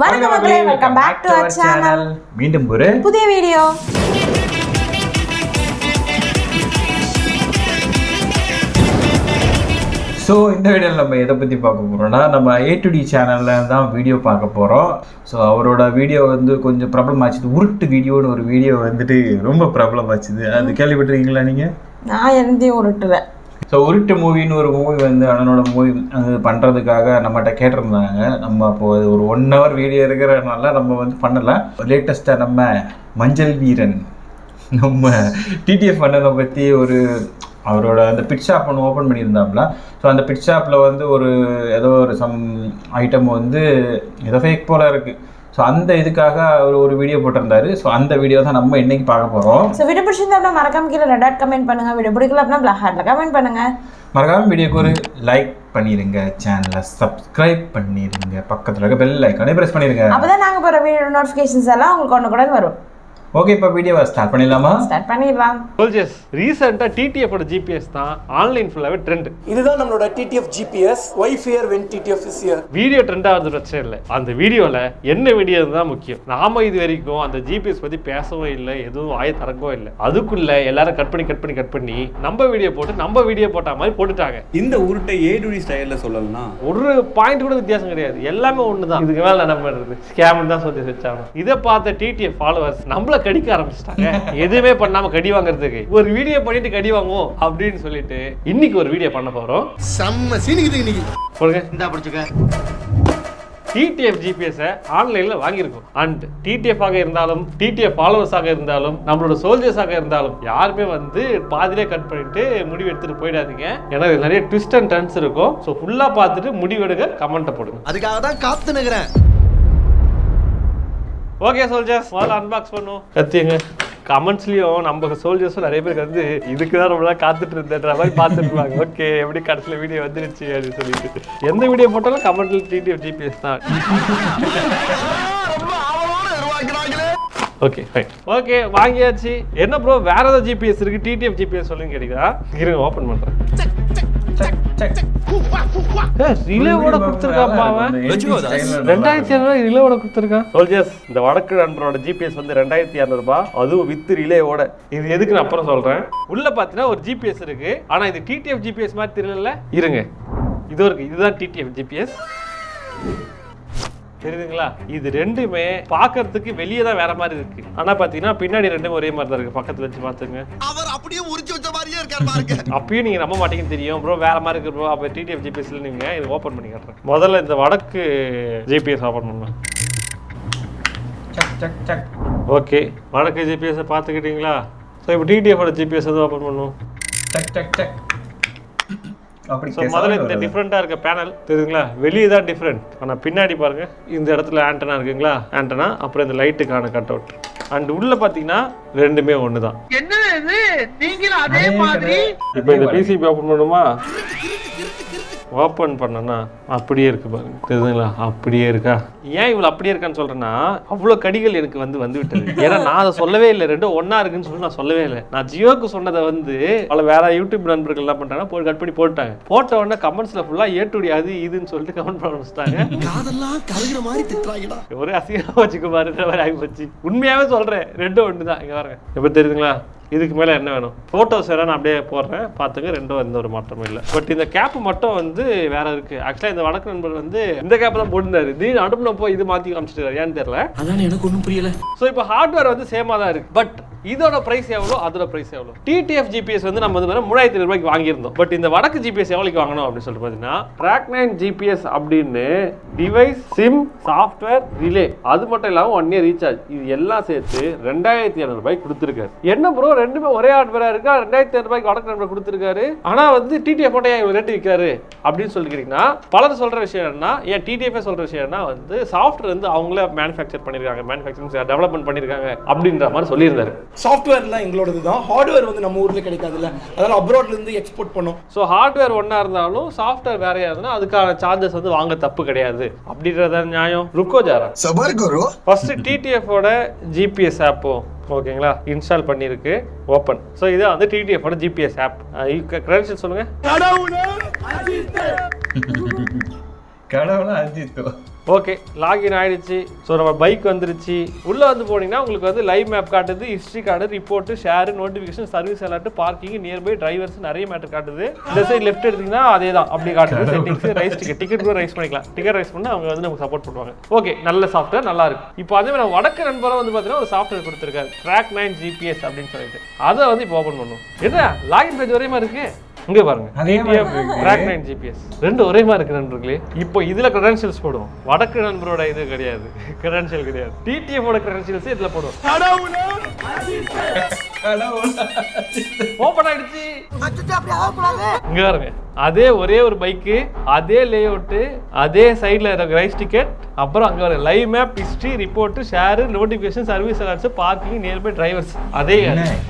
வணக்கம் மக்களே, welcome back to our channel. மீண்டும் ஒரு புதிய வீடியோ. ஸோ இந்த வீடியோவில் நம்ம எதை பற்றி பார்க்க போகிறோம்னா, நம்ம A2D சேனலில் தான் வீடியோ பார்க்க போகிறோம். ஸோ அவரோட வீடியோ வந்து கொஞ்சம் ப்ராப்ளம் ஆச்சுது. உருட்டு வீடியோன்னு ஒரு வீடியோ வந்துட்டு ரொம்ப ப்ராப்ளம் ஆச்சுது. அது கேள்விப்பட்டிருக்கீங்களா நீங்கள்? நான் எந்தையும் உருட்டுவேன். ஸோ உருட்டு மூவின்னு ஒரு மூவி வந்து அண்ணனோட மூவி அது பண்ணுறதுக்காக நம்மகிட்ட கேட்டிருந்தாங்க. நம்ம அப்போது ஒரு 1 hour வீடியோ இருக்கிறதுனால நம்ம வந்து பண்ணலை. லேட்டஸ்ட்டாக நம்ம மஞ்சள் வீரன் நம்ம டிடிஎஃப் அண்ணனை பற்றி ஒரு அவரோட அந்த பிட் ஷாப் ஒன்று ஓப்பன் பண்ணியிருந்தாப்புல. ஸோ அந்த பிட் ஷாப்பில் வந்து ஏதோ ஒரு சம் ஐட்டம் வந்து ஏதோ ஃபேக் போல் இருக்குது. ஸோ அந்த இதுக்காக அவர் ஒரு வீடியோ போட்டிருந்தாரு. ஸோ அந்த வீடியோ தான் நம்ம இன்னைக்கு பார்க்க போகிறோம். ஸோ வீடியோ பிடிச்சிருந்தா அப்படின்னா மறக்காம கீழே ரெட் டாட் கமெண்ட் பண்ணுங்கள். வீடியோ பிடிக்கல அப்படின்னா பிளாக் ஹார்ட்டில் கமெண்ட் பண்ணுங்கள். மறக்காம வீடியோக்கு ஒரு லைக் பண்ணிடுங்க, சேனலை சப்ஸ்கிரைப் பண்ணிடுங்க, பக்கத்தில் இருக்க பெல் ஐக்கானே ப்ரெஸ் பண்ணிடுங்க. அப்போ தான் நாங்கள் போகிற வீடியோ நோட்டிஃபிகேஷன்ஸ் எல்லாம் உங்களுக்கு ஒன்று வரும். ஓகே, இப்போ வீடியோவை ஸ்டார்ட் பண்ணிடலாமா? ஸ்டார்ட் பண்ணிடலாம். சோல்ஜர்ஸ், ரீசெண்டாக டிடிஎஃபோட ஜிபிஎஸ் தான் ஆன்லைன் ஃபுல்லாகவே ட்ரெண்ட். இதுதான் நம்மளோட TTF GPS. why fear when TTF is here. Video trend ஆகிறது பிரச்சனை இல்லை, அந்த வீடியோவில் என்ன வீடியோ தான் முக்கியம். நாம இது வரைக்கும் அந்த ஜிபிஎஸ் பற்றி பேசவும் இல்லை, எதுவும் வாயை திறக்கவும் இல்லை. அதுக்குள்ள எல்லாரும் கட் பண்ணி நம்ம வீடியோ போட்டு நம்ம வீடியோ போட்ட மாதிரி போட்டுட்டாங்க. இந்த உருட்டை A2D ஸ்டைலில் சொல்லணும்னா ஒரு பாயிண்ட் கூட வித்தியாசம் கிடையாது, எல்லாமே ஒன்று தான். இதுக்கு மேலே நம்ம பண்ணுறது ஸ்கேம் தான் சொல்லி வச்சாங்க. இதை பார்த்த டிடிஎஃப் ஃபாலோவர்ஸ் நம்மள கடிக்க ஆரம்பிச்சிட்டாங்க. எதுவுமே பண்ணாம கடி வாங்குறதுக்கு ஒரு வீடியோ பண்ணிட்டு கடி வாங்குவோம் அப்படின்னு சொல்லிட்டு இன்னைக்கு ஒரு வீடியோ பண்ண போறோம். செம்ம சீனிக்குது இன்னைக்கு. சொல்லுங்க, இந்த பிடிச்சுக்க. டிடிஎஃப் ஜிபிஎஸ் ஆன்லைன்ல வாங்கியிருக்கோம். அண்ட் டிடிஎஃப் ஆக இருந்தாலும் டிடிஎஃப் ஃபாலோவர்ஸ் ஆக இருந்தாலும் நம்மளோட சோல்ஜர்ஸ் ஆக இருந்தாலும் யாருமே வந்து பாதிலே கட் பண்ணிட்டு முடிவு எடுத்துட்டு போயிடாதீங்க. ஏன்னா நிறைய ட்விஸ்ட் அண்ட் டர்ன்ஸ் இருக்கும். ஸோ ஃபுல்லா பார்த்துட்டு முடிவெடுக்க கமெண்ட்டை போடுங்க. அதுக்காக தான் காத்து நிக்கிறேன். ஓகே சோல்ஜர்ஸ், முதல்ல அன்பாக்ஸ் பண்ணுவோம். கத்திங்க கமெண்ட்ஸ்லயும் நம்ம சோல்ஜர்ஸும் நிறைய பேருக்கு வந்து இதுக்கு தான் ரொம்ப காத்துட்டு இருந்தேன்ற மாதிரி பார்த்துருப்பாங்க. ஓகே, எப்படி கடைசியில் வீடியோ வந்துருச்சு அப்படின்னு சொல்லிட்டு எந்த வீடியோ போட்டாலும் கமெண்ட்ல டிடிஎஃப் ஜிபிஎஸ் தான். ஓகே ஃபைன், ஓகே வாங்கியாச்சு. என்ன ப்ரோ வேற ஏதாவது ஜிபிஎஸ் இருக்கு, டிடிஎஃப் ஜிபிஎஸ் சொல்லுங்க கேட்டீங்களா? இருங்க ஓப்பன் பண்றேன். ரிலேவோட கொடுத்துருக்காப்பா அவன். 2200 ரிலேவோட கொடுத்துருக்கான். சோல்ஜர்ஸ், இந்த வடக்கு நண்பரோட ஜிபிஎஸ் வந்து 2200 ரூபாய், அதுவும் வித் ரிலேவோட. இது எதுக்கு நான் அப்புறம் சொல்றேன். உள்ள பாத்தீங்கன்னா ஒரு ஜிபிஎஸ் இருக்கு, ஆனா இது டிடிஎஃப் ஜிபிஎஸ் மாதிரி தெரியல. இருங்க, இது இருக்கு, இதுதான் டிடிஎஃப் ஜிபிஎஸ். தெரியுதுங்களா? இது ரெண்டுமே பாக்கிறதுக்கு வெளியே தான் வேற மாதிரி இருக்கு, ஆனா பாத்தீங்கன்னா பின்னாடி ரெண்டுமே ஒரே மாதிரி தான் இருக்கு. பக்கத்துல வச்சு பாத்துங்க, அவர் அப்படியே உரிச்சு வச்ச மாதிரியே இருக்காரு பாருங்க. அப்பயும் நீங்க நம்ப மாட்டீங்கன்னு தெரியும் ப்ரோ, வேற மாதிரி இருக்கு ப்ரோ. அப்ப டிடிஎஃப் ஜிபிஎஸ்ல நீங்க இது ஓபன் பண்ணி காட்டுறேன். முதல்ல இந்த வடக்கு ஜிபிஎஸ் ஓபன் பண்ணுங்க. ஓகே, வடக்கு ஜிபிஎஸ் பாத்துக்கிட்டீங்களா? ஸோ இப்போ டிடிஎஃபோட ஜிபிஎஸ் வந்து ஓபன் பண்ணுவோம். முதல்ல இந்த டிஃப்ரெண்டா இருக்க பேனல் தெரியுதுங்களா? வெளியே தான் டிஃப்ரெண்ட், ஆனா பின்னாடி பாருங்க இந்த இடத்துல ஆண்டனா இருக்குங்களா, ஆண்டனா, அப்புறம் இந்த லைட்டுக்கான கட் அவுட். அண்ட் உள்ள பாத்தீங்கன்னா ரெண்டுமே ஒண்ணுதான். இப்போ இந்த பிசிபி ஓபன் பண்ணுமா? ஓப்பன் பண்ணனா அப்படியே இருக்கு பாருங்க, தெரியுதுங்களா? அப்படியே இருக்கா? ஏன் இவ்வளவு அப்படியே இருக்கான்னு சொல்றேன்னா, அவ்வளோ கடிகள் எனக்கு வந்து விட்டது. ஏன்னா நான் அதை சொல்லவே இல்லை, ரெண்டும் ஒன்னா இருக்குன்னு சொல்லி நான் சொல்லவே இல்லை. நான் ஜியோக்கு சொன்னதை வந்து பல வேற யூடியூப் நண்பர்கள் என்ன பண்றாங்கன்னா போய் கட் பண்ணி போட்டாங்க. போட்ட உடனே கமெண்ட்ஸ்ல ஃபுல்லா A2D அது இதுன்னு சொல்லிட்டு கமெண்ட் பண்ண ஆரம்பிச்சிட்டாங்க. ஒரே அசிங்கமா வச்சுக்க பாருன்ற மாதிரி ஆகி போச்சு. உண்மையாவே சொல்றேன், ரெண்டும் ஒன்று தான். இங்க பாருங்க, எப்ப தெரியுதுங்களா? இதுக்கு மேலே என்ன வேணும்? ஃபோட்டோஸ் வேற நான் அப்படியே போடுறேன் பார்த்துங்க, ரெண்டும் எந்த ஒரு மாற்றமும் இல்லை. பட் இந்த கேப்பு மட்டும் வந்து வேற இருக்கு. ஆக்சுவலாக இந்த வடக்கு நண்பர் வந்து இந்த கேப் தான் போட்டுருந்தாரு, இது அனுப்பின போய் இது மாற்றி காமிச்சிட்டு ஏன்னு தெரியல. அதான் எனக்கு ஒன்றும் புரியல. ஸோ இப்போ ஹார்ட்வேர் வந்து சேமாக தான் இருக்கு, பட் இதோட பிரைஸ் எவ்வளோ, அதோட பிரைஸ் எவ்வளோ? டிடிஎஃப் ஜிபிஎஸ் வந்து நம்ம வந்து 3500 ரூபாய்க்கு வாங்கியிருந்தோம். பட் இந்த வடக்கு ஜிபிஎஸ் எவ்வளோக்கு வாங்கணும் அப்படின்னு சொல்லிட்டு பார்த்தீங்கன்னா, Track9 ஜிபிஎஸ் அப்படின்னு டிவைஸ், சிம், சாஃப்ட்வேர், ரிலே, அது மட்டும் இல்லாமல் 1 year ரீசார்ஜ், இது எல்லாம் சேர்த்து 2200 ரூபாய்க்கு கொடுத்துருக்காரு. என்ன ப்ரோ, ரெண்டுமே ஒரே ஹார்ட்வேரா இருக்கா, 2200 ரூபாய்க்கு வடக்கு நண்பர் கொடுத்துருக்காரு, ஆனா வந்து டிடிஎஃப் போட்ட ஏன் ரேட்டு விற்காரு அப்படின்னு சொல்லிக்கிறீங்கன்னா, பலர் சொல்ற விஷயம் என்னன்னா, ஏன் டிடிஎஃப் சொல்ற விஷயம் என்ன வந்து சாஃப்ட்வேர் வந்து அவங்களே மேனுஃபேக்சர் பண்ணிருக்காங்க, மேனுஃபேக்சரிங் டெவலப்மெண்ட் பண்ணிருக்காங்க அப்படின்ற மாதிரி சொல்லியிருந்தாரு. சாஃப்ட்வேர்லாம் எங்களோடது தான், ஹார்ட்வேர் வந்து நம்ம ஊர்ல கிடைக்காதுல்ல, அதனால அப்ராட்ல இருந்து எக்ஸ்போர்ட் பண்ணோம். ஸோ ஹார்ட்வேர் ஒன்னா இருந்தாலும் சாஃப்ட்வேர் வேறையா இருந்தா அதுக்கான சார்ஜஸ் வந்து வாங்க தப்பு கிடையாது அப்படின்றத நியாயம். ருக்கோ ஜாரா சபர் கரோ. ஃபர்ஸ்ட் டிடிஎஃபோட ஜிபிஎஸ் ஆப்போ ஓகேங்களா இன்ஸ்டால் பண்ணிருக்கு, ஓப்பன். ஸோ இது வந்து டிடிஎஃபோட ஜிபிஎஸ் ஆப். கிரெடென்ஷியல் சொல்லுங்க. கடவுளா அஜித்தோ ஓகே லாகின் ஆயிடுச்சு. ஸோ நம்ம பைக் வந்துருச்சு. உள்ளே வந்து போனீங்கன்னா உங்களுக்கு வந்து லைவ் மேப் காட்டுது, history card, report, share, notification, service alert, parking, nearby, drivers நிறைய மேட்டர் காட்டுது. இந்த சைடு லெஃப்ட் எடுத்தீங்கன்னா அதே தான் அப்படி காட்டுது. செட்டிங்ஸ், ரைஸ் டிக்கெட் கூட ரைஸ் பண்ணிக்கலாம். டிக்கெட் ரைஸ் பண்ணால் அவங்க வந்து நமக்கு சப்போர்ட் பண்ணுவாங்க. ஓகே நல்ல சாஃப்ட்வேர், நல்லா இருக்கு. இப்போ அதே மாதிரி வடக்கு நண்பரை வந்து பார்த்தீங்கன்னா ஒரு சாஃப்ட்வேர் கொடுத்துருக்காரு, Track9 GPS அப்படின்னு சொல்லிட்டு. அதை வந்து இப்போ ஓப்பன் பண்ணுவோம். என்ன லாகின் பேஜ் ஒரே மாதிரி இருக்கு. இங்கே பாருங்க, Track9 GPS ரெண்டு ஒரே மாதிரி இருக்கு நண்பர்களே. இப்போ இதுல கிரெடென்ஷியல்ஸ் போடுவோம். வடக்கு நண்பரோட இது கிடையாது, கிரெடென்ஷியல் கிடையாது. TTF ஓட கிரெடென்ஷியல்ஸ் இதுல போடுவோம். ஓபன் ஆயிடுச்சு. இங்க பாருங்க, அதே ஒரே ஒரு பைக்கு, அதே லே அவுட், அதே சைட்ல ரைஸ் டிக்கெட், அப்புறம் அங்க ஒரு live map, history, report, share, notification, service alerts, parking, nearby, drivers. அதே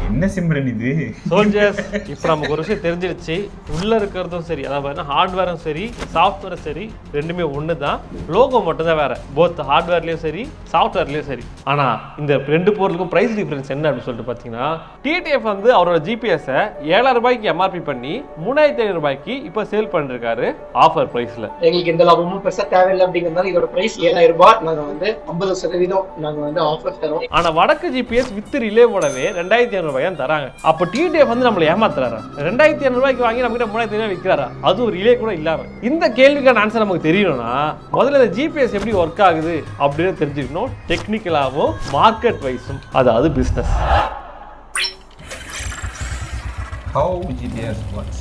என்ன சிம்ரன் இது சோல்ஜர்ஸ். இப்போ நமக்கு ஒரு விஷயம் தெரிஞ்சிருச்சு. உள்ள இருக்கிறதும் சரி, அதாவது ஹார்ட்வேரும் சரி, சாஃப்ட்வேரும் சரி, ரெண்டுமே ஒன்று தான். லோகோ மட்டும் தான் வேற. போத் ஹார்ட்வேர்லயும் சரி, சாஃப்ட்வேர்லயும் சரி. ஆனா இந்த ரெண்டு பொருளுக்கும் பிரைஸ் டிஃபரன்ஸ் என்ன அப்படின்னு சொல்லிட்டு பாத்தீங்கன்னா, TTF வந்து அவரோட ஜிபிஎஸ் 7,000 ரூபாய்க்கு எம்ஆர்பி பண்ணி 3,500 ரூபாய்க்கு இப்போ சேல் பண்ணிருக்காரு ஆஃபர் பிரைஸ்ல. எங்களுக்கு எந்த லாபமும் பெருசா தேவையில்லை அப்படிங்கிறதால இதோட பிரைஸ் 7,000 ரூபாய். நாங்க வந்து 50% நாங்க வந்து ஆஃபர் தரோம். ஆனா வடக்கு ஜிபிஎஸ் வித் ரிலேவோடவே 2,500 ரூபாய் தராங்க. அப்போ TTF வந்து நம்மள ஏமாத்துறாரா? 2,500 ரூபாய்க்கு வாங்கி நம்ம கிட்ட 3,500 விற்கிறாரா? அது ஒரு ரிலே கூட இல்லாம. இந்த கேள்விக்கான ஆன்சர் நமக்கு தெரியணும்னா முதல்ல இந்த ஜிபிஎஸ் எப்படி ஒர்க் ஆகுது அப்படின்னு தெரிஞ்சுக்கணும். டெக்னிக்கலாவும் மார்க்கெட் வைஸும், அதாவது பிசினஸ். How GPS works?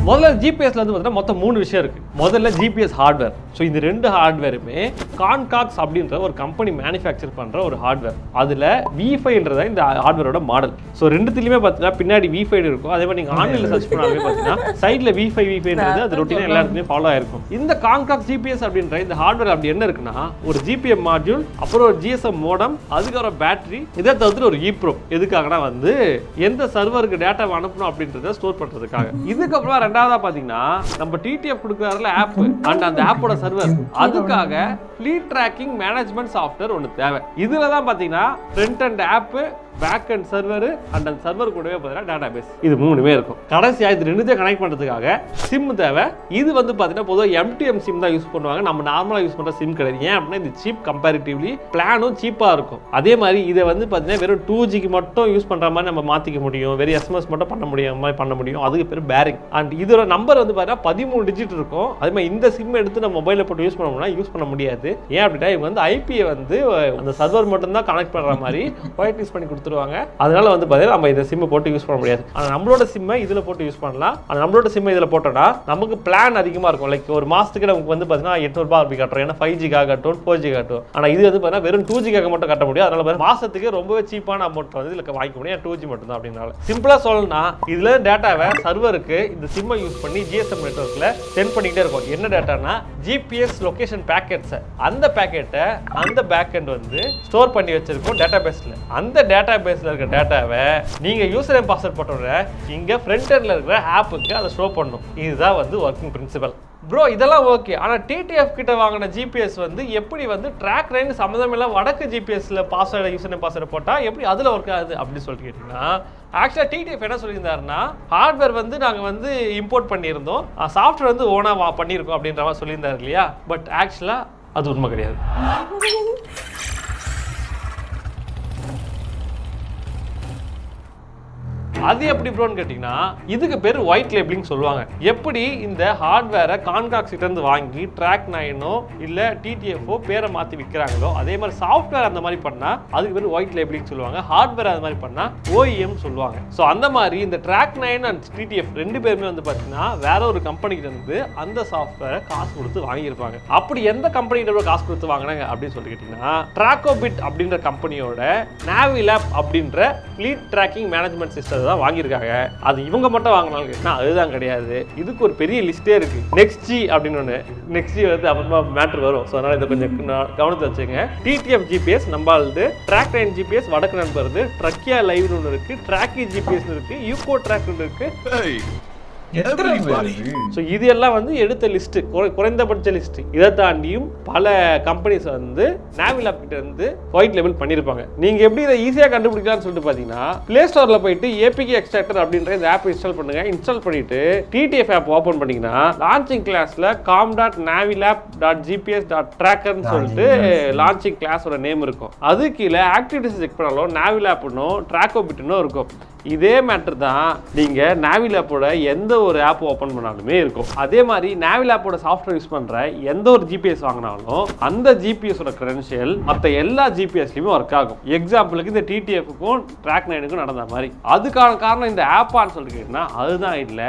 முதல்ல ஜிபிஎஸ்ல வந்து பார்த்தீங்கன்னா மொத்தம் 3 விஷயம் இருக்கு. முதல்ல ஜிபிஎஸ் ஹார்ட்வேர். ஸோ இந்த ரெண்டு ஹார்ட்வேருமே கான்காக்ஸ் அப்படின்ற ஒரு கம்பெனி மேனுஃபேக்சர் பண்ற ஒரு ஹார்ட்வேர். அதுல V5ன்றத இந்த ஹார்ட்வேரோட மாடல். ஸோ ரெண்டுத்துலயுமே பார்த்தீங்கன்னா பின்னாடி V5 இருக்கும். அதே மாதிரி நீங்க ஆன்லைன்ல சர்ச் பண்ணாலுமே பார்த்தீங்கன்னா சைட்ல V5ன்றது அது ரொட்டீனா எல்லாருக்குமே ஃபாலோ ஆயிருக்கும். இந்த கான்காக்ஸ் ஜிபிஎஸ் அப்படின்ற இந்த ஹார்ட்வேர் அப்படி என்ன இருக்குன்னா, ஒரு GPM மாடியூல், அப்புறம் ஒரு GSM மோடம், அதுக்கப்புறம் பேட்டரி, இதை தவிர்த்து ஒரு EEPROM. எதுக்காகனா வந்து எந்த சர்வருக்கு டேட்டா அனுப்பணும் அப்படின்றத ஸ்டோர் பண்றதுக்காக. இதுக்கப்புறம் ரெண்டாவதா பாத்தீங்கன்னா நம்ம TTF கொடுக்குறாருல ஆப் அண்ட் அந்த ஆப்போட சர்வர், அதுக்காக ஃப்ளீட் ட்ராக்கிங் மேனேஜ்மெண்ட் சாஃப்ட்வேர் ஒன்று தேவை. இதுல தான் பாத்தீங்கன்னா front and app, back and server and அந்த சர்வர் கூடவே பார்த்தீங்கன்னா டேட்டா பேஸ், இது மூணுமே இருக்கும். கடைசியா இது ரெண்டுத்தையும் கனெக்ட் பண்ணுறதுக்காக சிம் தேவை. இது வந்து பார்த்தீங்கன்னா பொதுவாக MTM சிம் தான் யூஸ் பண்ணுவாங்க. நம்ம நார்மலாக யூஸ் பண்ணுற சிம் கிடையாது. ஏன் அப்படின்னா இது சீப், கம்பேரிட்டிவ்லி பிளானும் சீப்பாக இருக்கும். அதே மாதிரி இதை வந்து பார்த்தீங்கன்னா வெறும் 2Gக்கு மட்டும் யூஸ் பண்ணுற மாதிரி நம்ம மாற்றிக்க முடியும். வெறும் SMS மட்டும் பண்ண முடியும். அதுக்கு பேர் பேரிங். அண்ட் இதோட நம்பர் வந்து பார்த்தீங்கன்னா 13 டிஜிட் இருக்கும். அதே மாதிரி இந்த சிம் எடுத்து நம்ம மொபைலில் போட்டு யூஸ் பண்ணோம்னா யூஸ் பண்ண முடியாது. ஏன் அப்படின்னா இவங்க வந்து ஐபியை வந்து அந்த சர்வர் மட்டும் தான் கனெக்ட் பண்ணுற மாதிரி ஒயிட் லிஸ்ட் பண்ணி கொடுத்துருவாங்க. அதனால வந்து பார்த்தீங்கன்னா நம்ம இந்த சிம்மை போட்டு யூஸ் பண்ண முடியாது. ஆனால் நம்மளோட சிம்மை இதில் போட்டு யூஸ் பண்ணலாம். ஆனால் நம்மளோட சிம்மை இதில் போட்டோம்னா நமக்கு பிளான் அதிகமாக இருக்கும். லைக் ஒரு மாதத்துக்கு நமக்கு வந்து பார்த்தீங்கன்னா 800 ரூபாய் அப்படி கட்டுறோம். ஏன்னா 5Gக்காக கட்டும், 4G கட்டும். ஆனால் இது வந்து பார்த்தீங்கன்னா வெறும் 2Gக்காக மட்டும் கட்ட முடியும். அதனால மாதத்துக்கு ரொம்பவே சீப்பான அமௌண்ட் வந்து இதில் வாங்கிக்க முடியும். 2G மட்டும் தான் அப்படின்னால சிம்பிளாக சொல்லணும்னா இதில் டேட்டாவை சர்வருக்கு இந்த சிம்மை யூஸ் பண்ணி GSM நெட்வொர்க்கில் சென்ட் பண்ணிக்கிட்டே இருக்கும். என்ன டேட்டானா GPS லொகேஷன் பேக்கெட்ஸை, அந்த பேக்கெட்டை அந்த பேக்கெண்ட் வந்து ஸ்டோர் பண்ணி வச்சிருக்கோம் டேட்டா பேஸில். அந்த டேட்டா பேஸில் இருக்க டேட்டாவை நீங்கள் யூசர் நேம் பாஸ்வேர்ட் போட்டோட இங்கே ஃப்ரண்ட் எண்டில் இருக்கிற ஆப்புக்கு அதை ஸ்டோர் பண்ணணும். இதுதான் வந்து ஒர்க்கிங் பிரின்சிபல். ப்ரோ இதெல்லாம் ஓகே. ஆனால் TTF கிட்ட வாங்கின ஜிபிஎஸ் வந்து எப்படி வந்து Track9 சம்மந்தமெல்லாம் வடக்கு ஜிபிஎஸ்ல பாஸ்வேர்டு யூசர் நேம் பாஸ்வேர்டு போட்டால் எப்படி அதில் ஒர்க் ஆகுது அப்படின்னு சொல்லிட்டு கேட்டிங்கன்னா, ஆக்சுவலாக TTF என்ன சொல்லியிருந்தாருன்னா ஹார்ட்வேர் வந்து நாங்கள் வந்து இம்போர்ட் பண்ணியிருந்தோம், சாஃப்ட்வேர் வந்து ஓனாக பண்ணியிருக்கோம் அப்படின்ற மாதிரி சொல்லியிருந்தாரு இல்லையா. பட் ஆக்சுவலாக அது உண்மை கிடையாது. அது எப்படி ப்ரோன்னு கேட்டிங்கன்னா, இதுக்கு பேர் ஒயிட் லேபிளிங் சொல்லுவாங்க. எப்படி இந்த ஹார்ட்வேரை கான்காக்ஸ் கிட்ட இருந்து வாங்கி Track9 இல்ல TTF பேரை மாற்றி விற்கிறாங்களோ அதே மாதிரி சாஃப்ட்வேர் அந்த மாதிரி பண்ணால் அதுக்கு பேர் ஒயிட் லேபிளிங் சொல்லுவாங்க. ஹார்ட்வேர் அந்த மாதிரி பண்ணால் OEM சொல்லுவாங்க. ஸோ அந்த மாதிரி இந்த Track9 அண்ட் TTF ரெண்டு பேருமே வந்து பார்த்தீங்கன்னா வேற ஒரு கம்பெனிக்கிட்ட இருந்து அந்த சாஃப்ட்வேரை காசு கொடுத்து வாங்கியிருப்பாங்க. அப்படி எந்த கம்பெனிகிட்ட காசு கொடுத்து வாங்கினாங்க அப்படின்னு சொல்லி கேட்டிங்கன்னா, Tracobit அப்படின்ற கம்பெனியோட Navilab அப்படின்ற ஃப்ளீட் ட்ராக்கிங் மேனேஜ்மெண்ட் சிஸ்டம் தான் வாங்கியிருக்காங்க. அது இவங்க மட்டும் வாங்கினாலும் கேட்டா அதுதான் கிடையாது. இதுக்கு ஒரு பெரிய லிஸ்டே இருக்கு. Nextg அப்படின்னு ஒன்று, Nextg வந்து அப்புறமா மேட்ரு வரும். ஸோ அதனால இதை கொஞ்சம் கவனத்தை வச்சுங்க. TTF GPS நம்பாளுது, Track9 GPS வடக்கு நண்பருது, ட்ரக்கியா லைவ்னு ஒன்று இருக்கு, Tracky GPS இருக்கு, யூகோ ட்ராக் இருக்கு. ஸோ இது எல்லாம் வந்து எடுத்த லிஸ்ட், குறைந்தபட்ச லிஸ்ட். இதை தாண்டியும் பல கம்பெனிஸ் வந்து நாவிலாப் கிட்ட இருந்து ஒயிட் லேபிள் பண்ணியிருப்பாங்க. நீங்க எப்படி இதை ஈஸியாக கண்டுபிடிக்கலாம்னு சொல்லிட்டு பார்த்தீங்கன்னா, பிளே ஸ்டோர்ல போயிட்டு ஏபிகே எக்ஸ்ட்ராக்டர் அப்படின்ற இந்த ஆப் இன்ஸ்டால் பண்ணுங்க. இன்ஸ்டால் பண்ணிட்டு டிடிஎஃப் ஆப் ஓப்பன் பண்ணீங்கன்னா லான்ச்சிங் கிளாஸ்ல com.navilab.gps.tracker சொல்லிட்டு லான்ச்சிங் கிளாஸோட நேம் இருக்கும். அது கீழே ஆக்டிவிட்டிஸ் செக் பண்ணாலும் நாவிலாப்னும் ட்ராக்கோபிட்னும் இருக்கும். இதே மேட்டர் தான் நீங்க நாவிலாப்போட எந்த ஒரு ஆப் ஓப்பன் பண்ணாலுமே இருக்கும். அதே மாதிரி நாவிலாப்போட சாஃப்ட்வேர் யூஸ் பண்ற எந்த ஒரு ஜிபிஎஸ் வாங்கினாலும் அந்த ஜிபிஎஸோட கிரெடென்ஷியல் மற்ற எல்லா ஜிபிஎஸ்லயுமே ஒர்க் ஆகும். எக்ஸாம்பிளுக்கு இந்த டிடிஎஃப்க்கும் ட்ராக் 9க்கும் நடந்த மாதிரி. அதுக்கான காரணம் இந்த ஆப்பான்னு சொல்லிட்டு அதுதான் இல்ல,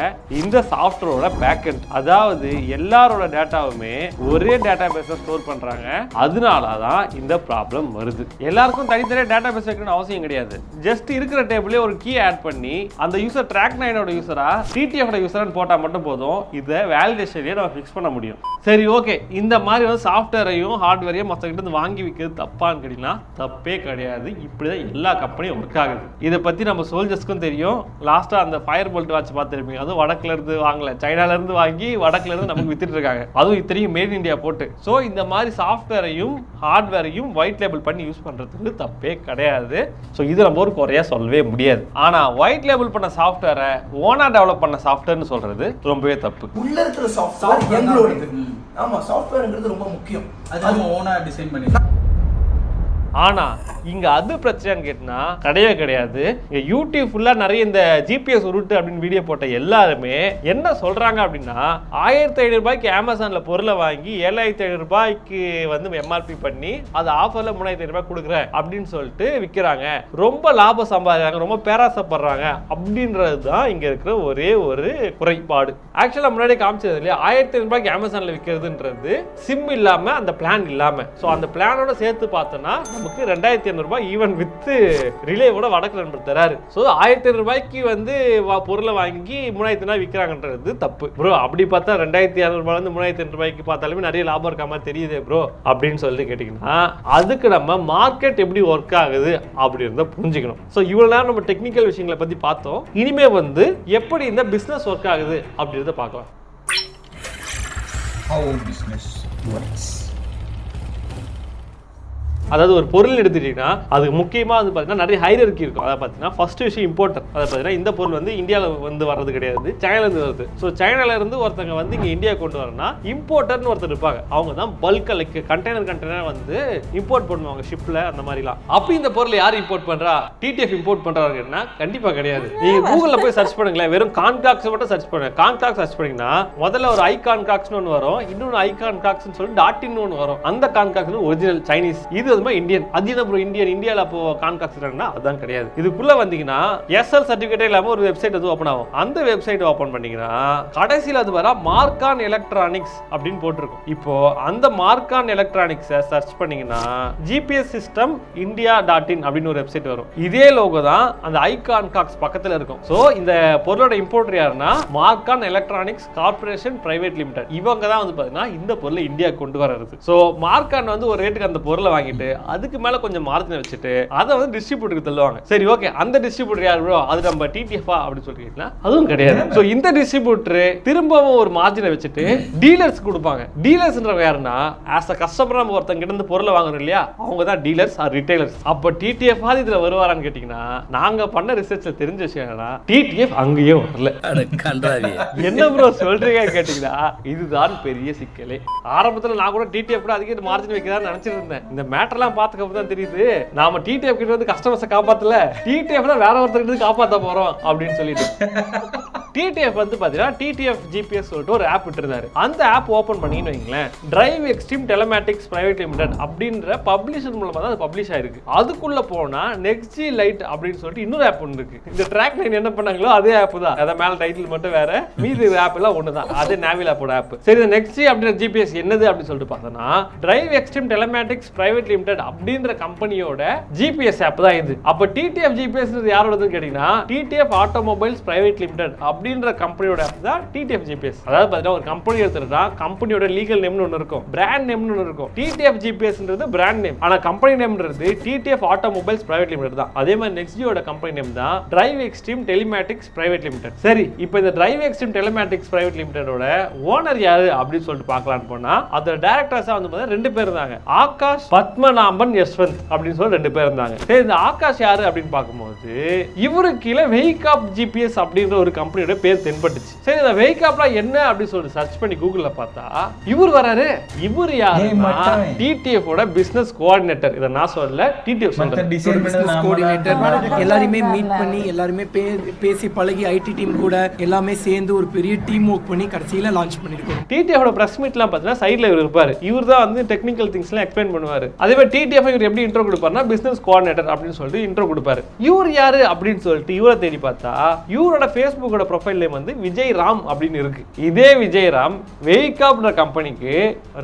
இந்த சாஃப்ட்வேரோட பேக்கெண்ட். அதாவது எல்லாரோட டேட்டாவுமே ஒரே டேட்டா பேஸ்ல ஸ்டோர் பண்றாங்க. அதனாலதான் இந்த ப்ராப்ளம் வருது. எல்லாருக்கும் தனித்தனியாக டேட்டா பேஸ் வைக்கணும்னு அவசியம் கிடையாது. ஜஸ்ட் இருக்கிற டேபிளே ஒரு கீ ஆட் பண்ணி அந்த யூசர் ட்ராக் 9ஓட யூசரா டிடிஎஃப்ஓட யூசர்னு போட்டா மட்டும் போதும். இதை வேலிடேஷன்லயே நம்ம ஃபிக்ஸ் பண்ண முடியும். சரி, ஓகே, இந்த மாதிரி வந்து சாஃப்ட்வேரையும் ஹார்ட்வேரையும் மற்றவங்கிட்ட இருந்து வாங்கி விற்கிறது தப்பான்னு கேட்டீங்கன்னா தப்பே கிடையாது. இப்படிதான் எல்லா கம்பெனியும் ஒர்க் ஆகுது. இதை பத்தி நம்ம சோல்ஜர்ஸ்க்கும் தெரியும். லாஸ்டா அந்த ஃபயர் போல்ட் வாட்ச் பார்த்துருப்பீங்க. அதுவும் வடக்குல இருந்து வாங்கல, சைனால இருந்து வாங்கி வடக்குல இருந்து நமக்கு வித்துட்டு இருக்காங்க. அதுவும் இத்தனையும் மேட் இன் இந்தியா போட்டு. ஸோ இந்த மாதிரி சாஃப்ட்வேரையும் ஹார்ட்வேரையும் ஒயிட் லேபிள் பண்ணி யூஸ் பண்றதுக்கு தப்பே கிடையாது. ஸோ இது நம்ம ஒரு குறையா சொல்லவே முடியாது. ஆனா ஒயிட் லேபிள் பண்ண சாஃப்ட்வேரை ஓனா டெவலப் பண்ண சாஃப்ட்வேர்னு சொல்றது ரொம்பவே தப்பு. உள்ள இருக்கிற சாஃப்ட்வேர் எங்களோடது. ஆமா, சாஃப்ட்வேர்ங்கிறது ரொம்ப முக்கியம். அது நம்ம ஓனா டிசைன் பண்ணி. ஆனா இங்க அது பிரச்சனைன்னு கேட்டினா கிடையவே கிடையாது. இங்க யூடியூப் ஃபுல்லா நிறைய இந்த ஜிபிஎஸ் உருட்டு அப்படின்னு வீடியோ போட்ட எல்லாருமே என்ன சொல்றாங்க அப்படின்னா, 1500 ரூபாய்க்கு அமேசான்ல பொருளை வாங்கி 7500 ரூபாய்க்கு வந்து எம்ஆர்பி பண்ணி அது ஆஃபர்ல 3500 ரூபாய் கொடுக்குறேன் அப்படின்னு சொல்லிட்டு விற்கிறாங்க. ரொம்ப லாபம் சம்பாதிக்கிறாங்க, ரொம்ப பேராசப்படுறாங்க அப்படின்றது தான் இங்க இருக்கிற ஒரே ஒரு குறைபாடு. ஆக்சுவலா முன்னாடி காமிச்சது இல்லையா, 1500 ரூபாய்க்கு அமேசான்ல விற்கிறதுன்றது சிம் இல்லாம அந்த பிளான் இல்லாம. ஸோ அந்த பிளானோட சேர்த்து பார்த்தோன்னா நமக்கு 2500 ரூபாய் ஈவன் வித் ரிலேவோட வடக்கு நண்பர் தராரு. ஸோ 1500 ரூபாய்க்கு வந்து பொருளை வாங்கி 3000 ரூபாய் விற்கிறாங்கன்றது தப்பு ப்ரோ. அப்படி பார்த்தா 2200 ரூபாய் வந்து 3500 ரூபாய்க்கு பார்த்தாலுமே நிறைய லாபம் இருக்க மாதிரி தெரியுது ப்ரோ அப்படின்னு சொல்லிட்டு கேட்டிங்கன்னா, அதுக்கு நம்ம மார்க்கெட் எப்படி ஒர்க் ஆகுது அப்படின்றத புரிஞ்சுக்கணும். ஸோ இவ்வளோ நேரம் நம்ம டெக்னிக்கல் விஷயங்களை பற்றி பார்த்தோம். இனிமே வந்து எப்படி இந்த பிஸ்னஸ் ஒர்க் ஆகுது அப்படின்றத பார்க்கலாம். How business works. அதாவது ஒரு பொருள் எடுத்துட்டீங்கன்னா அதுக்கு முக்கியமாக வந்து பார்த்தீங்கன்னா நிறைய ஹையர்கி இருக்கும். அதை பார்த்தீங்கன்னா ஃபர்ஸ்ட் விஷயம் இம்போர்ட்டர். அதை பார்த்தீங்கன்னா இந்த பொருள் வந்து இந்தியாவில் வந்து வர்றது கிடையாது, சைனாலேருந்து வருது. ஸோ சைனாலேருந்து ஒருத்தங்க வந்து இங்கே இந்தியா கொண்டு வரனா இம்போர்ட்டர்னு ஒருத்தர் இருப்பாங்க. அவங்க தான் பல்காக லைக் கண்டெய்னர் வந்து இம்போர்ட் பண்ணுவாங்க ஷிப்பில் அந்த மாதிரிலாம். அப்படி இந்த பொருள் யார் இம்போர்ட் பண்ணுறா, டிடிஎஃப் இம்போர்ட் பண்ணுறாங்கன்னா கண்டிப்பாக கிடையாது. நீங்கள் கூகுளில் போய் சர்ச் பண்ணுங்களேன், வெறும் கான்காக்ஸ் மட்டும் சர்ச் பண்ணுங்க. கான்காக்ஸ் சர்ச் பண்ணிங்கன்னா முதல்ல ஒரு ஐகான்காக்ஸ்னு ஒன்று வரும், இன்னொன்று ஐகான்காக்ஸ்னு சொல்லி டாட்டின்னு ஒன்று வரும். அந்த கான்காக்ஸ் ஒரிஜினல் சைனீஸ், இது இந்தியன். அது என்ன ப்ரோ இந்தியன், இந்தியாவில் அப்போ கான்காக்ஸ் அதான் கிடையாது. இதுக்குள்ள வந்தீங்கன்னா எஸ்எல் சர்டிஃபிகேட் இல்லாம ஒரு வெப்சைட் அது ஓப்பன் ஆகும். அந்த வெப்சைட் ஓப்பன் பண்ணீங்கன்னா கடைசியில் அது வர மார்கான் எலக்ட்ரானிக்ஸ் அப்படின்னு போட்டிருக்கும். இப்போ அந்த மார்கான் எலக்ட்ரானிக்ஸை சர்ச் பண்ணீங்கன்னா ஜிபிஎஸ் சிஸ்டம் india.in அப்படின்னு ஒரு வெப்சைட் வரும். இதே லோகோ தான் அந்த ஐகான்காக்ஸ் பக்கத்தில் இருக்கும். ஸோ இந்த பொருளோட இம்போர்ட்டர் யாருன்னா Morgan electronics corporation private limited. இவங்க தான் வந்து பார்த்தீங்கன்னா இந்த பொருளை இந்தியா கொண்டு வர்றது. ஸோ மார்கான் வந்து ஒரு ரேட்டுக்கு அந்த பொருளை வாங்கிட்டு அதுக்கு மேல கொஞ்சம் மார்ஜின் வச்சுட்டு அதை வந்து டிஸ்ட்ரிபியூட்டருக்கு தள்ளுவாங்க. சரி, ஓகே, அந்த டிஸ்ட்ரிபியூட்டர் யார் ப்ரோ, அது நம்ம டிடிஎஃப்ஆ அப்படி சொல்லிட்டீங்கன்னா அதுவும் கிடையாது. ஸோ இந்த டிஸ்ட்ரிபியூட்டர் திரும்பவும் ஒரு மார்ஜினை வச்சுட்டு டீலர்ஸ் கொடுப்பாங்க. டீலர்ஸ்ன்றவங்க யாருன்னா ஆஸ் அ கஸ்டமர் நம்ம ஒருத்தங்க கிட்ட இருந்து பொருளை வாங்குறோம் இல்லையா, அவங்க தான் டீலர்ஸ் ஆர் ரிட்டைலர்ஸ். அப்போ டிடிஎஃப் இதுல வருவாரான்னு கேட்டீங்கன்னா நாங்க பண்ண ரிசர்ச்ல தெரிஞ்ச விஷயம் என்னன்னா டிடிஎஃப் அங்கேயே வரல. என்ன ப்ரோ சொல்றீங்க கேட்டீங்கன்னா இதுதான் பெரிய சிக்கலே. ஆரம்பத்தில் நான் கூட டிடிஎஃப் கூட அதிக மார்ஜின் வைக்கிறான்னு நினைச்சிட்டு இருந்தேன். இந்த மேட்டர்லாம் பார்த்துக்கப்ப தான் தெரியுது நாம டிடிஎஃப் கிட்ட வந்து கஸ்டமர்ஸை காப்பாத்தல, டிடிஎஃப் தான் வேற ஒருத்தர் காப்பாற்ற போறோம் அப்படின்னு சொல்லிட்டு. டிடிஎஃப் வந்து பாத்தீங்கன்னா டிடிஎஃப் ஜிபிஎஸ் சொல்லிட்டு ஒரு ஆப் விட்டுருந்தாரு. அந்த ஆப் ஓபன் பண்ணின்னு வைங்களேன், டிரைவ் எக்ஸ்ட்ரீம் டெலமேட்டிக்ஸ் பிரைவேட் லிமிடெட் அப்படின்ற பப்ளிஷர் மூலமா தான் அது பப்ளிஷ் ஆயிருக்கு. அதுக்குள்ள போனா நெக்ஸ்ட் ஜி லைட் அப்படின்னு சொல்லிட்டு இன்னொரு ஆப் ஒன்று இருக்கு. இந்த ட்ராக் 9 என்ன பண்ணாங்களோ அதே ஆப் தான், அத மேல டைட்டில் மட்டும் வேற, மீதி ஆப் எல்லாம் ஒண்ணுதான். அது நாவிலாப்போட ஆப். சரி, இந்த நெக்ஸ்ட் ஜி அப்படின்ற ஜிபிஎஸ் என்னது அப்படின்னு சொல்லிட்டு பார்த்தோம்னா டிரைவ் எக்ஸ்ட்ரீம் டெலமேட்டிக்ஸ் பிரைவேட் லிமிடெட் அப்படின்ற கம்பெனியோட ஜிபிஎஸ் ஆப் தான் இது. அப்ப டிடிஎஃப் ஜிபிஎஸ் யாரோடதுன்னு கேட்டீங்கன்னா டிடிஎஃப் ஆட்டோமொபைல்ஸ் பிரைவேட் லிமிடெட் அப்படி அப்படின்ற கம்பெனியோட தான் டிடிஎஃப் ஜிபிஎஸ். அதாவது பார்த்தீங்கன்னா ஒரு கம்பெனி எடுத்துட்டா கம்பெனியோட லீகல் நேம்னு ஒன்று இருக்கும், பிராண்ட் நேம்னு ஒன்று இருக்கும். டிடிஎஃப் ஜிபிஎஸ்ன்றது பிராண்ட் நேம், ஆனால் கம்பெனி நேம்ன்றது டிடிஎஃப் ஆட்டோமொபைல்ஸ் பிரைவேட் லிமிடெட் தான். அதே மாதிரி நெக்ஸ்டியோட கம்பெனி நேம் தான் drive extreme telematics private limited. சரி, இப்போ இந்த டிரைவ் எக்ஸ்ட்ரீம் டெலிமேட்டிக்ஸ் பிரைவேட் லிமிடெடோட ஓனர் யாரு அப்படின்னு சொல்லிட்டு பார்க்கலான்னு போனா அதோட டைரக்டர்ஸா வந்து பார்த்தீங்கன்னா 2 பேர் இருந்தாங்க. ஆகாஷ் பத்மநாபன் யஸ்வந்த் அப்படின்னு சொல்லி 2 பேர் இருந்தாங்க. சரி, இந்த ஆகாஷ் யாரு அப்படின்னு பார்க்கும்போது இவருக்கு கீழே வெஹிகாப் ஜிபிஎஸ் அப்படின்ற ஒரு கம்பெனியோட பேர் தென்பட்டுச்சு. சரி, இந்த வெஹிகாப்லாம் என்ன அப்படின்னு சொல்லி சர்ச் பண்ணி கூகுள்ல பார்த்தா இவர் வராரு. இவர் யாருன்னா டிடிஎஃப் ஓட பிசினஸ் கோஆர்டினேட்டர். இத நான் சொல்லல, டிடிஎஃப் சொல்றேன். பிசினஸ் கோஆர்டினேட்டர் எல்லாருமே மீட் பண்ணி எல்லாருமே பேசி பழகி ஐடி டீம் கூட எல்லாமே சேர்ந்து ஒரு பெரிய டீம் ஒர்க் பண்ணி கடைசியில லான்ச் பண்ணிருக்கோம். டிடிஎஃப் ஓட பிரஸ் மீட்லாம் பார்த்தீங்கன்னா சைடுல இவர் இருப்பாரு. இவர் தான் வந்து டெக்னிக்கல் திங்ஸ்லாம் எக்ஸ்பிளைன் பண்ணுவாரு. அதே மாதிரி டிடிஎஃப் இவர் எப்படி இன்ட்ரோ கொடுப்பாருன்னா பிசினஸ் கோஆர்டினேட்டர் அப்படின்னு சொல்லிட்டு இன்ட்ரோ கொடுப்பாரு. இவர் யாரு அப்படின்னு சொல்லிட்டு இவரை தேடி பார்த்தா இவரோட ஃபேஸ்புக்கோட ப்ரொஃபைல் நேம் வந்து விஜய் ராம் அப்படின்னு இருக்கு. இதே விஜய் ராம் வெஹிகாப்ன்ற கம்பெனிக்கு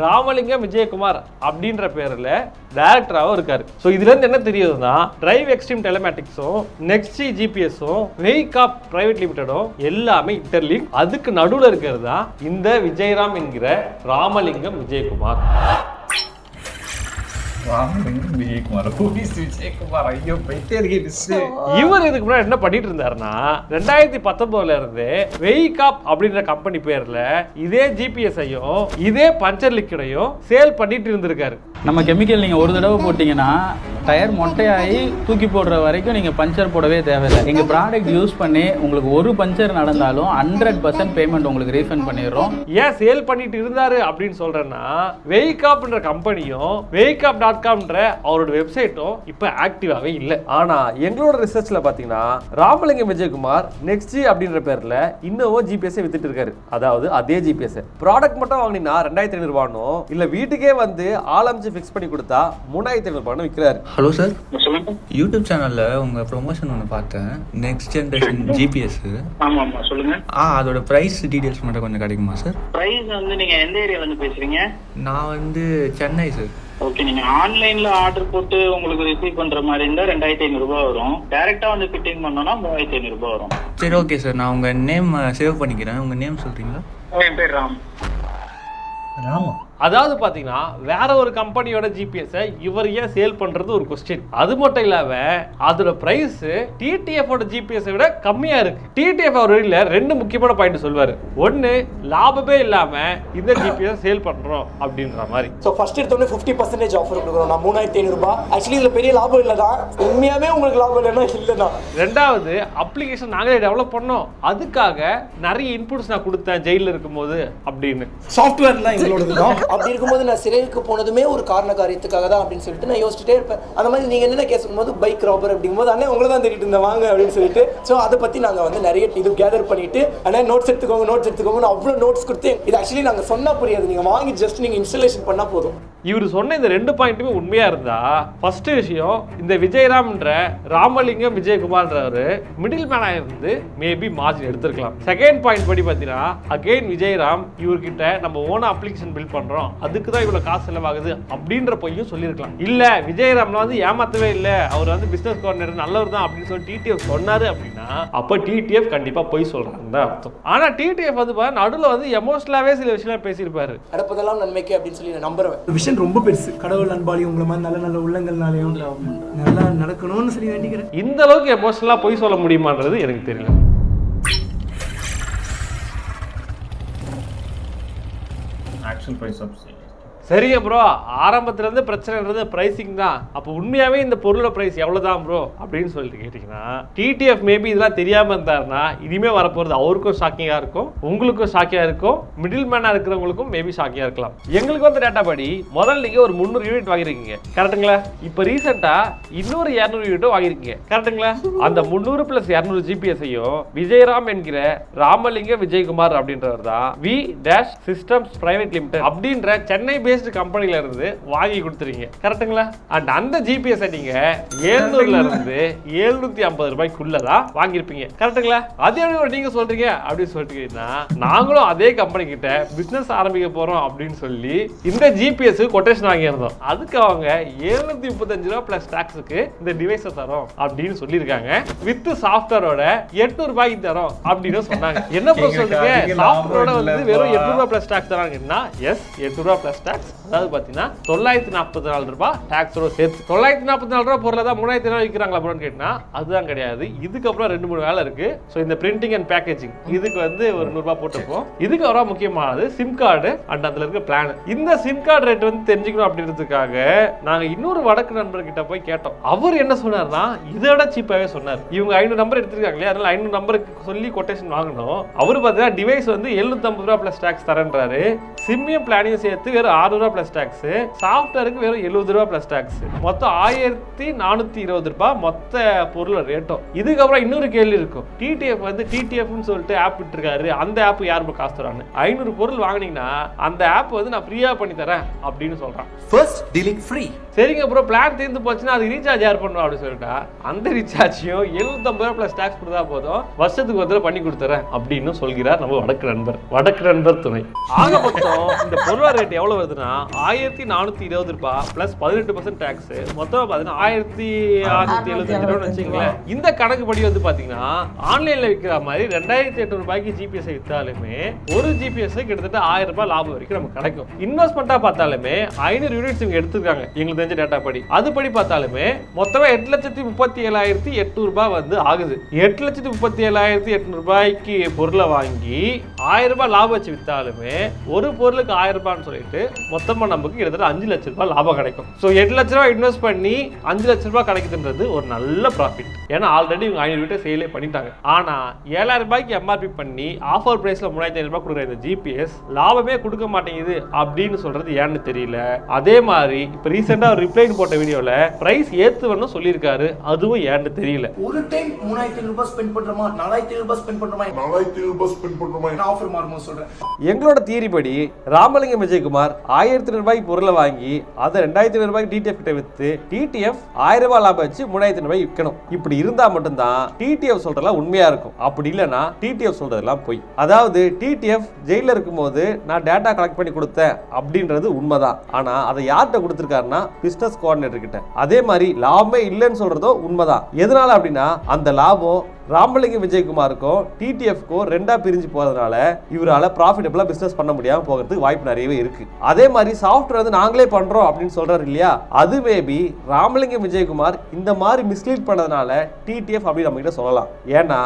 ராமலிங்கம் விஜயகுமார் அப்படின்ற பேர்ல டைரக்டராகவும் இருக்காரு. ஸோ இதுல இருந்து என்ன தெரியுதுன்னா டிரைவ் எக்ஸ்ட்ரீம் டெலிமேட்டிக்ஸும் நெக்ஸ்டி ஜிபிஎஸும் வெஹிகாப் பிரைவேட் லிமிடெடும் எல்லாமே இன்டர்லிங்க். அதுக்கு நடுவில் இருக்கிறது தான் இந்த விஜயராம் என்கிற ராமலிங்கம் விஜயகுமார். இவர் இதுக்கு முன்னாடி என்ன பண்ணிட்டு இருந்தாருன்னா 2019 இருந்து வெஹிகாப் அப்படின்ற கம்பெனி பேர்ல இதே ஜிபிஎஸ் ஐயும் இதே பஞ்சர் லிக்விடையும் சேல் பண்ணிட்டு இருந்திருக்காரு. நம்ம கெமிக்கல் நீங்கள் ஒரு தடவை போட்டிங்கன்னா டயர் மொட்டையாகி தூக்கி போடுற வரைக்கும் நீங்கள் பஞ்சர் போடவே தேவையில்லை. எங்கள் ப்ராடக்ட் யூஸ் பண்ணி உங்களுக்கு ஒரு பஞ்சர் நடந்தாலும் 100% பேமெண்ட் உங்களுக்கு ரீஃபண்ட் பண்ணிடுறோம். ஏன் சேல் பண்ணிட்டு இருந்தாரு அப்படின்னு சொல்றேன்னா வெஹிகாப்ன்ற கம்பெனியும் vehicup.comன்ற அவரோட வெப்சைட்டும் இப்போ ஆக்டிவாகவே இல்லை. ஆனால் எங்களோட ரிசர்ச்ல பார்த்தீங்கன்னா ராமலிங்கம் விஜயகுமார் நெக்ஸ்ட் அப்படின்ற பேர்ல இன்னும் ஜிபிஎஸ் வித்துட்டு இருக்காரு. அதாவது அதே ஜிபிஎஸ் ப்ராடக்ட் மட்டும் வாங்கினா 2500 ரூபாயும் இல்லை வீட்டுக்கே வந்து ஆலமிச்சு ஃபிக்ஸ் பண்ணி கொடுத்தா 3500 ரூபாயும் விற்கிறாரு. ஹலோ சார், யூடியூப் சேனல்ல உங்க ப்ரொமோஷன் ஒன்று பார்த்தேன், நெக்ஸ்ட் ஜெனரேஷன் ஜிபிஎஸ். ஆமாம் சொல்லுங்க. அதோட பிரைஸ் டீடைல்ஸ் மட்டும் கொஞ்சம் கிடைக்குமா சார்? பிரைஸ் வந்து நீங்க எந்த ஏரியால இருந்து பேசுறீங்க? நான் வந்து சென்னை சார். ஓகே, நீங்க ஆன்லைன்ல ஆர்டர் போட்டு உங்களுக்கு ரிசீவ் பண்ற மாதிரி இருந்தா 2500 ரூபாய் வரும். டைரக்டா வந்து ஃபிட்டிங் பண்ணோம்னா 3500 ரூபாய் வரும். சரி, ஓகே சார், நான் உங்க நேம் சேவ் பண்ணிக்கிறேன். உங்க நேம் சொல்றீங்களா? என் பேர் ராம். ராமா. அதாவது பாத்தீங்கன்னா வேற ஒரு கம்பெனியோட ஜிபிஎஸ் இவர் ஏன் சேல் பண்றது ஒரு கொஸ்டின். அது மட்டும் இல்லாம அதோட பிரைஸ் டிடிஎஃப் ஓட ஜிபிஎஸ் விட கம்மியா இருக்கு. டிடிஎஃப் அவர் 2 முக்கியமான பாயிண்ட் சொல்வாரு. ஒன்னு, லாபமே இல்லாம இந்த ஜிபிஎஸ் சேல் பண்றோம் அப்படின்ற மாதிரி. ஸோ ஃபர்ஸ்ட் எடுத்தோடனே 50% ஆஃபர் கொடுக்குறோம். நான் 3500 ரூபாய். ஆக்சுவலி இதுல பெரிய லாபம் இல்லை தான், உண்மையாவே உங்களுக்கு லாபம் இல்லைன்னா இல்லை தான். ரெண்டாவது, அப்ளிகேஷன் நாங்களே டெவலப் பண்ணோம், அதுக்காக நிறைய இன்புட்ஸ் நான் கொடுத்தேன் ஜெயில இருக்கும்போது அப்படின்னு. சாஃப்ட்வேர்லாம் எங்களோடது தான். அப்படி இருக்கும்போது நான் சிறைக்கு போனதுமே ஒரு காரண காரியத்துக்காக தான் அப்படின்னு சொல்லிட்டு நான் யோசிச்சுட்டே இருப்பேன். அந்த மாதிரி நீங்க என்ன கேட்கும் போது பைக் ராபர் அப்படிங்கும்போது அண்ணே உங்களை தான் தேடிட்டு இருந்தேன் வாங்க அப்படின்னு சொல்லிட்டு, ஸோ அதை பத்தி நாங்க வந்து நிறைய இது கேதர் பண்ணிட்டு அண்ணா நோட்ஸ் எடுத்துக்கோங்க அவ்வளோ நோட்ஸ் கொடுத்து இது ஆக்சுவலி நாங்க சொன்னா புரியாது, நீங்க வாங்கி ஜஸ்ட் நீங்க இன்ஸ்டாலேஷன் பண்ணா போதும். இவர் சொன்ன இந்த 2 பாயிண்ட்டுமே உண்மையா இருந்தா ஃபர்ஸ்ட் விஷயம், இந்த விஜயராம்ன்ற ராமலிங்கம் விஜயகுமார்ன்றவர் மிடில் மேனா இருந்து மேபி மார்ஜின் எடுத்திருக்கலாம். செகண்ட் பாயிண்ட் படி பார்த்தீங்கன்னா அகைன் விஜயராம் இவர்கிட்ட நம்ம ஓனா அப்ளிகேஷன் பில்ட் பண்றோம், அதுக்கு தான் இவ்வளவு காசு செலவாகுது அப்படின்ற பொய்யும் சொல்லியிருக்கலாம். இல்ல விஜயராம்ல வந்து ஏமாத்தவே இல்லை, அவர் வந்து பிசினஸ் கோஆர்டினேட்டர் நல்லவர் தான் அப்படின்னு சொல்லி டிடிஎஃப் சொன்னாரு அப்படின்னா அப்ப டிடிஎஃப் கண்டிப்பா பொய் சொல்றாங்க தான் அர்த்தம். ஆனா டிடிஎஃப் வந்து நடுவில் வந்து எமோஷனலாவே சில விஷயம் பேசியிருப்பாரு. நடப்பதெல்லாம் நன்மைக்கு அப்படின்னு சொல்லி நான் நம்புறேன். விஷயம் ரொம்ப பெருசு. கடவுள் அன்பாலையும் உங்களை மாதிரி நல்ல நல்ல உள்ளங்கள்னாலையும் நல்லா நடக்கணும்னு சொல்லி வேண்டிக்கிறேன். இந்த அளவுக்கு எமோஷனலா பொய் சொல்ல முடியுமான்றது எனக்கு தெரியல. ஆக்சுவல் பிரைஸ் ஆஃப் சரிங்க ப்ரோ, ஆரம்பத்துலேருந்து பிரச்சனைன்றது ப்ரைஸிங் தான். அப்போ உண்மையாகவே இந்த பொருளோட ப்ரைஸ் எவ்வளோ தான் ப்ரோ அப்படின்னு சொல்லிட்டு கேட்டிங்கன்னா டிடிஎஃப் மேபி இதெல்லாம் தெரியாமல் இருந்தாருன்னா இனிமேல் வரப்போகிறது அவருக்கும் ஷாக்கிங்காக இருக்கும், உங்களுக்கும் ஷாக்கிங்காக இருக்கும், மிடில் மேனாக இருக்கிறவங்களுக்கும் மேபி ஷாக்கிங்காக இருக்கலாம். எங்களுக்கு வந்து டேட்டா படி முதல்ல நீங்கள் ஒரு 300 யூனிட் வாங்கியிருக்கீங்க கரெக்டுங்களா? இப்போ ரீசெண்டாக இன்னொரு 200 யூனிட்டும் வாங்கியிருக்கீங்க கரெக்டுங்களா? அந்த 300 + 200 ஜிபிஎஸ்ஸையும் விஜயராம் என்கிற ராமலிங்க விஜயகுமார் அப்படின்றவர் தான் V dash systems private limited அப்படின்ற சென்னை பேஸ்ட் லிஸ்டட் கம்பெனில இருந்து வாங்கி கொடுத்துறீங்க, கரெக்ட்டுங்களா? அண்ட் அந்த ஜிபிஎஸ் நீங்க 700ல இருந்து 750 ரூபாய்க்குள்ளதான் வாங்கியிருப்பீங்க, கரெக்ட்டுங்களா? அதே நீங்க சொல்றீங்க அப்படின்னு சொல்லிட்டீங்கன்னா நாங்களும் அதே கம்பெனி கிட்ட பிசினஸ் ஆரம்பிக்க போறோம் அப்படின்னு சொல்லி இந்த ஜிபிஎஸ் கொட்டேஷன் வாங்கியிருந்தோம். அதுக்கு அவங்க 735 ரூபாய் பிளஸ் டாக்ஸுக்கு இந்த டிவைஸை தரோம் அப்படின்னு சொல்லியிருக்காங்க. வித் சாஃப்ட்வேரோட 800 ரூபாய்க்கு தரோம் அப்படின்னு சொன்னாங்க. என்ன ப்ரோ சொல்றீங்க, சாஃப்ட்வேரோட வந்து வெறும் 800 ரூபாய் பிளஸ் டாக்ஸ் தராங்கன்னா? எஸ், 800 ரூபாய் பிளஸ் டாக்ஸ். அதாவது பாத்தீங்கன்னா 944 ரூபாய் டாக்ஸோட சேர்த்து 944 ரூபாய் பொருளை தான் 3000 விற்கிறாங்களா அப்படின்னு கேட்டா அதுதான் கிடையாது. இதுக்கப்புறம் 2-3 வேலை இருக்கு. ஸோ இந்த பிரிண்டிங் அண்ட் பேக்கேஜிங் இதுக்கு வந்து ஒரு 100 ரூபாய் போட்டுப்போம். இதுக்கு வர முக்கியமானது சிம் கார்டு அண்ட் அதுல இருக்க பிளான். இந்த சிம் கார்டு ரேட் வந்து தெரிஞ்சுக்கணும் அப்படின்றதுக்காக நாங்க இன்னொரு வடக்கு நண்பர்கிட்ட போய் கேட்டோம். அவர் என்ன சொன்னார்னா இதோட சீப்பாவே சொன்னார். இவங்க 500 நம்பர் எடுத்துருக்காங்களே, அதனால 500 நம்பருக்கு சொல்லி கொட்டேஷன் வாங்கணும். அவரு பார்த்தீங்கன்னா டிவைஸ் வந்து 750 ரூபாய் பிளஸ் டாக்ஸ் தரேன்றாரு. சிம்மியம் பிளானையும் சேர்த்து வெறும் 600 ரூபாய் பிளஸ் டாக்ஸ், சாஃப்ட்வேருக்கு வெறும் 70 ரூபாய் பிளஸ் டாக்ஸ், மொத்தம் 1420 ரூபாய் மொத்த பொருள் ரேட்டும். இதுக்கப்புறம் இன்னொரு கேள்வி இருக்கும். டிடிஎஃப் வந்து டிடிஎஃப்னு சொல்லிட்டு ஆப் விட்டுருக்காரு, அந்த ஆப் யாரு காசு தரான்னு? 500 பொருள் வாங்கினீங்கன்னா அந்த ஆப் வந்து நான் ஃப்ரீயா பண்ணி தரேன் அப்படின்னு சொல்றான். First dealing free. சரிங்க அப்புறம் பிளான் தீர்ந்து போச்சுன்னா அது ரீசார்ஜ் யார் பண்ணுவோம் அப்படின்னு சொல்லிட்டா அந்த ரீசார்ஜையும் 750 ரூபாய் பிளஸ் டாக்ஸ் கொடுத்தா போதும், வருஷத்துக்கு ஒரு தடவை பண்ணி கொடுத்துறேன் அப்படின்னு சொல்கிறார் நம்ம வடக்கு நண்பர் துணை. ஆக மொத்தம் இந்த பொருளாதார ரேட் எவ்வளவு வருதுன்னா 1420 ரூபாய் பிளஸ் 18% டாக்ஸ், மொத்தம் பாத்தீங்கன்னா 1675 ரூபாய் வச்சுங்களேன். இந்த கணக்கு படி வந்து பாத்தீங்கன்னா ஆன்லைன்ல விற்கிற மாதிரி 2800 ரூபாய்க்கு ஜிபிஎஸ் வித்தாலுமே ஒரு ஜிபிஎஸ் கிட்டத்தட்ட 1000 ரூபாய் லாபம் வரைக்கும் நமக்கு கிடைக்கும். இன்வெஸ்ட்மெண்டா பார்த்தாலுமே 500 யூனிட்ஸ் இவங்க எடுத்துருக்காங்க எங்களுக்கு தெரிஞ்ச டேட்டா படி. அதுபடி பார்த்தாலுமே மொத்தமா 8,37,800 ரூபாய் வந்து ஆகுது. 8,37,800 ரூபாய்க்கு பொருளை வாங்கி 1000 ரூபாய் லாபம் வச்சு வித்தாலுமே ஒரு பொருளுக்கு 1000 ரூபான்னு சொல்லிட்டு மொத்தமா நமக்கு கிட்டத்தட்ட 5 லட்சம் ரூபாய் லாபம் கிடைக்கும். ஸோ 8 லட்ச ரூபாய் இன்வெஸ்ட் பண்ணி 5 லட்சம் ரூபாய் கிடைக்குதுன்றது ஒரு நல்ல ப்ராஃபிட். ஏன்னா ஆல்ரெடி இவங்க 500 யூனிட் சேலே பண்ணிட்டாங்க. ஆனா 7000 ரூபாய்க்கு எம்ஆர்பி பண்ணி ஆஃபர் பிரைஸ்ல 3500 ரூபாய் கொடுக்குற இந்த ஜிபிஎஸ் லாபமே கொடுக்க மாட்டேங்குது அப்படின்னு சொல்றது ஏன்னு தெரியல. அதே மாதிரி இப்ப ரீசெண்டா ஒரு ரிப்ளைன் போட்ட வீடியோல பிரைஸ் ஏத்துவன்னு சொல்லியிருக்காரு, அதுவும் ஏன்னு தெரியல. ஒரு டைம் 3500 ரூபாய் ஸ்பெண்ட் பண்றோமா, 4000 ரூபாய் ஸ்பெண்ட் பண்றோமா நான் ஆஃபர் மாறுமோ சொல்றேன். எங்களோட தியரி படி ராமலிங்கம் விஜயகுமார் 1000 ரூபாய்க்கு பொருளை வாங்கி அதை 2500 ரூபாய்க்கு டிடிஎஃப் கிட்ட வித்து டிடிஎஃப் 1000 ரூபாய் லாபம் வச்சு 3000 ரூபாய் விற்கணும். இப்படி இருந்தா மட்டும்தான் டிடிஎஃப் சொல்றதெல்லாம் உண்மையா இருக்கும். அப்படி இல்லைன்னா டிடிஎஃப் சொல்றதெல்லாம் போய். அதாவது டிடிஎஃப் ஜெயில இருக்கும்போது நான் டேட்டா கலெக்ட் பண்ணி கொடுத்தேன் அப்படின்றது உண்மைதான். ஆனா அதை யார்கிட்ட கொடுத்துருக்காருன்னா பிசினஸ் கோஆர்டினேட்டர் கிட்ட. அதே மாதிரி லாபமே இல்லைன்னு சொல்றதோ உண்மைதான். எதனால அப்படின்னா அந்த லாபம் ராமலிங்கம் விஜயகுமாருக்கும் டிடிஎஃப்க்கும் ரெண்டா பிரிஞ்சு போறதுனால இவரால ப்ராஃபிட்டபிளா பிசினஸ் பண்ண முடியாம போகிறதுக்கு வாய்ப்பு நிறையவே இருக்கு. அதே மாதிரி சாஃப்ட்வேர் வந்து நாங்களே பண்றோம் அப்படின்னு சொல்றாரு இல்லையா, அது மேபி ராமலிங்கம் விஜயகுமார் இந்த மாதிரி மிஸ்லீட் பண்ணதுனால டிடிஎஃப் அப்படின்னு நம்ம கிட்ட சொல்லலாம். ஏன்னா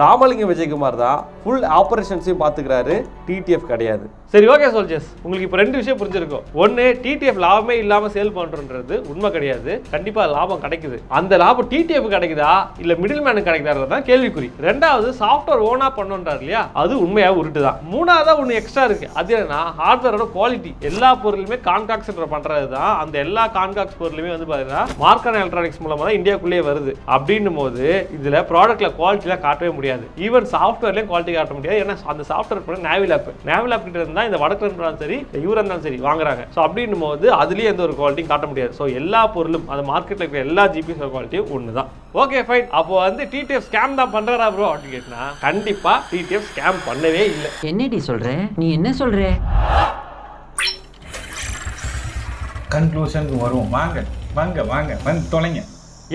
ராமலிங்கம் விஜயகுமார் தான் ஃபுல் ஆபரேஷன்ஸையும் பாத்துக்கிறாரு, டிடிஎஃப் கிடையாது. சரி, ஓகே சோல்ஜர்ஸ், உங்களுக்கு இப்போ 2 விஷயம் புரிஞ்சிருக்கும். ஒன்னு, டிடிஎஃப் லாபமே இல்லாம சேல் பண்றது உண்மை கிடையாது. கண்டிப்பா லாபம் கிடைக்குது. அந்த லாபம் டிடிஎஃப் கிடைக்குதா இல்ல மிடில் மேனுக்கு கிடைக்குதா கேள்விக்குறி. ரெண்டாவது, சாஃப்ட்வேர் ஓனா பண்ணோன்றாரு இல்லையா, அது உண்மையா உருட்டுதான். மூணாவதா ஒன்னு எக்ஸ்ட்ரா இருக்கு. அது என்னன்னா ஹார்ட்வேரோட குவாலிட்டி. எல்லா பொருளுமே கான்காக்ஸ் பண்றது தான். அந்த எல்லா கான்காக்ஸ் பொருளுமே வந்து பாத்தீங்கன்னா மார்க்கன் எலக்ட்ரானிக்ஸ் மூலமா தான் இந்தியாக்குள்ளேயே வருது. அப்படின்னும் போது இதுல ப்ராடக்ட்ல குவாலிட்டிலாம் காட்டவே முடியாது. ஈவன் சாஃப்ட்வேர்லயும் குவாலிட்டி காட்ட முடியாது. ஏன்னா அந்த சாஃப்ட்வேர் நேவிலாப் கிட்ட இருந்தா இந்த வடக்கு இருந்தாலும் சரி இவரா இருந்தாலும் சரி வாங்குறாங்க. ஸோ அப்படின்னும் போது அதுலயே எந்த ஒரு குவாலிட்டியும் காட்ட முடியாது. ஸோ எல்லா பொருளும் அந்த மார்க்கெட்ல இருக்கிற எல்லா ஜிபிஎஸ் குவாலிட்டியும் ஒன்று தான். Okay fine. அப்போ வந்து டிடிஎஃப் ஸ்கேம் தான் பண்றாரா ப்ரோ அப்படின்னு கேட்டா கண்டிப்பா டிடிஎஃப் ஸ்கேம் பண்ணவே இல்லை. என்னடி சொல்ற நீ? என்ன சொல்ற? கன்க்ளூஷனுக்கு வருவோம். வாங்க தொலைங்க.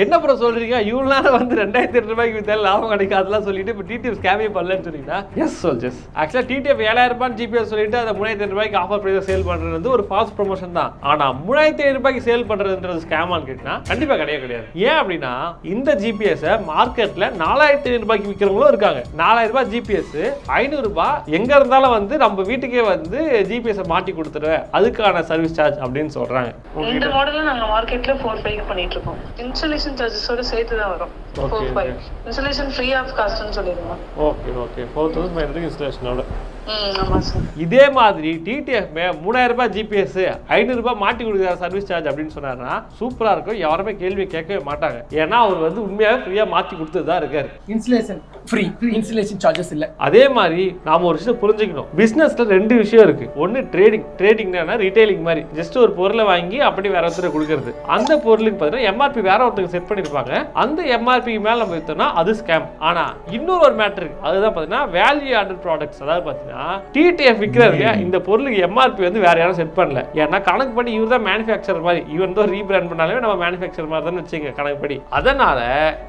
என்ன ப்ரோ சொல்றீங்க? இவ்வளவு நேரம் வந்து 2800 ரூபாய்க்கு வித்தாலும் லாபம் கிடைக்கும் அதெல்லாம் சொல்லிட்டு இப்போ டிடிஎஃப் ஸ்கேமே பண்ணலன்னு சொன்னீங்கன்னா எஸ் சோல்ஜர்ஸ். ஆக்சுவலா டிடிஎஃப் 7000 ரூபாய் ஜிபிஎஸ் சொல்லிட்டு அதை 3500 ரூபாய்க்கு ஆஃபர் பிரைஸ் சேல் பண்றது ஒரு ஃபால்ஸ் ப்ரொமோஷன் தான். ஆனா 3500 ரூபாய்க்கு சேல் பண்றதுன்றது ஸ்கேமான்னு கேட்டா கண்டிப்பா கிடையாது. ஏன் அப்படின்னா இந்த ஜிபிஎஸ் மார்க்கெட்ல 4500 ரூபாய்க்கு விற்கிறவங்களும் இருக்காங்க. 4000 ரூபாய் ஜிபிஎஸ் 500 ரூபாய் எங்க இருந்தாலும் வந்து நம்ம வீட்டுக்கே வந்து ஜிபிஎஸ் மாட்டி கொடுத்துருவேன், அதுக்கான சர்வீஸ் சார்ஜ் அப்படின்னு சொல்றாங்க. இந்த மாடல்ல நாங்க மார்க்கெட்ல 4,500 பண்ணிட்டு இருக்கோம். இன்ஸ்டாலேஷன் சார்ஜஸோட சேர்த்து தான் வரும். 4,500 இன்ஸ்டாலேஷன் ஃப்ரீ ஆஃப் காஸ்ட்னு சொல்லிருங்க. ஓகே 4,500 இன்ஸ்டாலேஷனோட. ஆமா சார். இதே மாதிரி டிடிஎஃப் 3000 ரூபாய் ஜிபிஎஸ் 500 ரூபாய் மாட்டி கொடுக்குற சர்வீஸ் சார்ஜ் அப்படின்னு சொன்னாருன்னா சூப்பரா இருக்கும். யாருமே கேள்வி கேட்கவே மாட்டாங்க. ஏன்னா அவர் வந்து உண்மையாவே ஃப்ரீயா மாத்தி கொடுத்துட்டு தான் இருக்காரு. இன்ஸ்டலேஷன் ஃப்ரீ, இன்ஸ்டலேஷன் சார்ஜஸ் இல்ல. அதே மாதிரி நாம ஒரு விஷயம் புரிஞ்சுக்கணும். பிசினஸ்ல 2 விஷயம் இருக்கு. ஒன்னு ட்ரேடிங்னா ரீட்டைலிங் மாதிரி ஜஸ்ட் ஒரு பொருளை வாங்கி அப்படி வேற ஒருத்தர் கொடுக்கறது. அந்த பொருளுக்கு பார்த்தீங்கன்னா எம்ஆர்பி வேற ஒருத்தருக்கு செட் பண்ணிருப்பாங்க. அந்த எம்ஆர்பி மேல நம்ம வித்தோம்னா அது ஸ்கேம். ஆனா இன்னொரு மேட்டர் இருக்கு. அதுதான் பார்த்தீங்கன்னா வேல்யூ ஆடட் ப்ராடக்ட்ஸ். அதாவது பார்த்தீங்கன்னா டிடிஎஃப் விற்கிறாரு இந்த பொருளுக்கு எம்ஆர்பி வந்து வேற யாரும் செட் பண்ணல. ஏன்னா கணக்கு படி இவர் தான் மேனுஃபேக்சர் மாதிரி. இவன் தான் ரீபிராண்ட் பண்ணாலே நம்ம மேனுஃபேக்சர் மாதிரி தான் வச்சுங்க கணக்கு படி. அதனால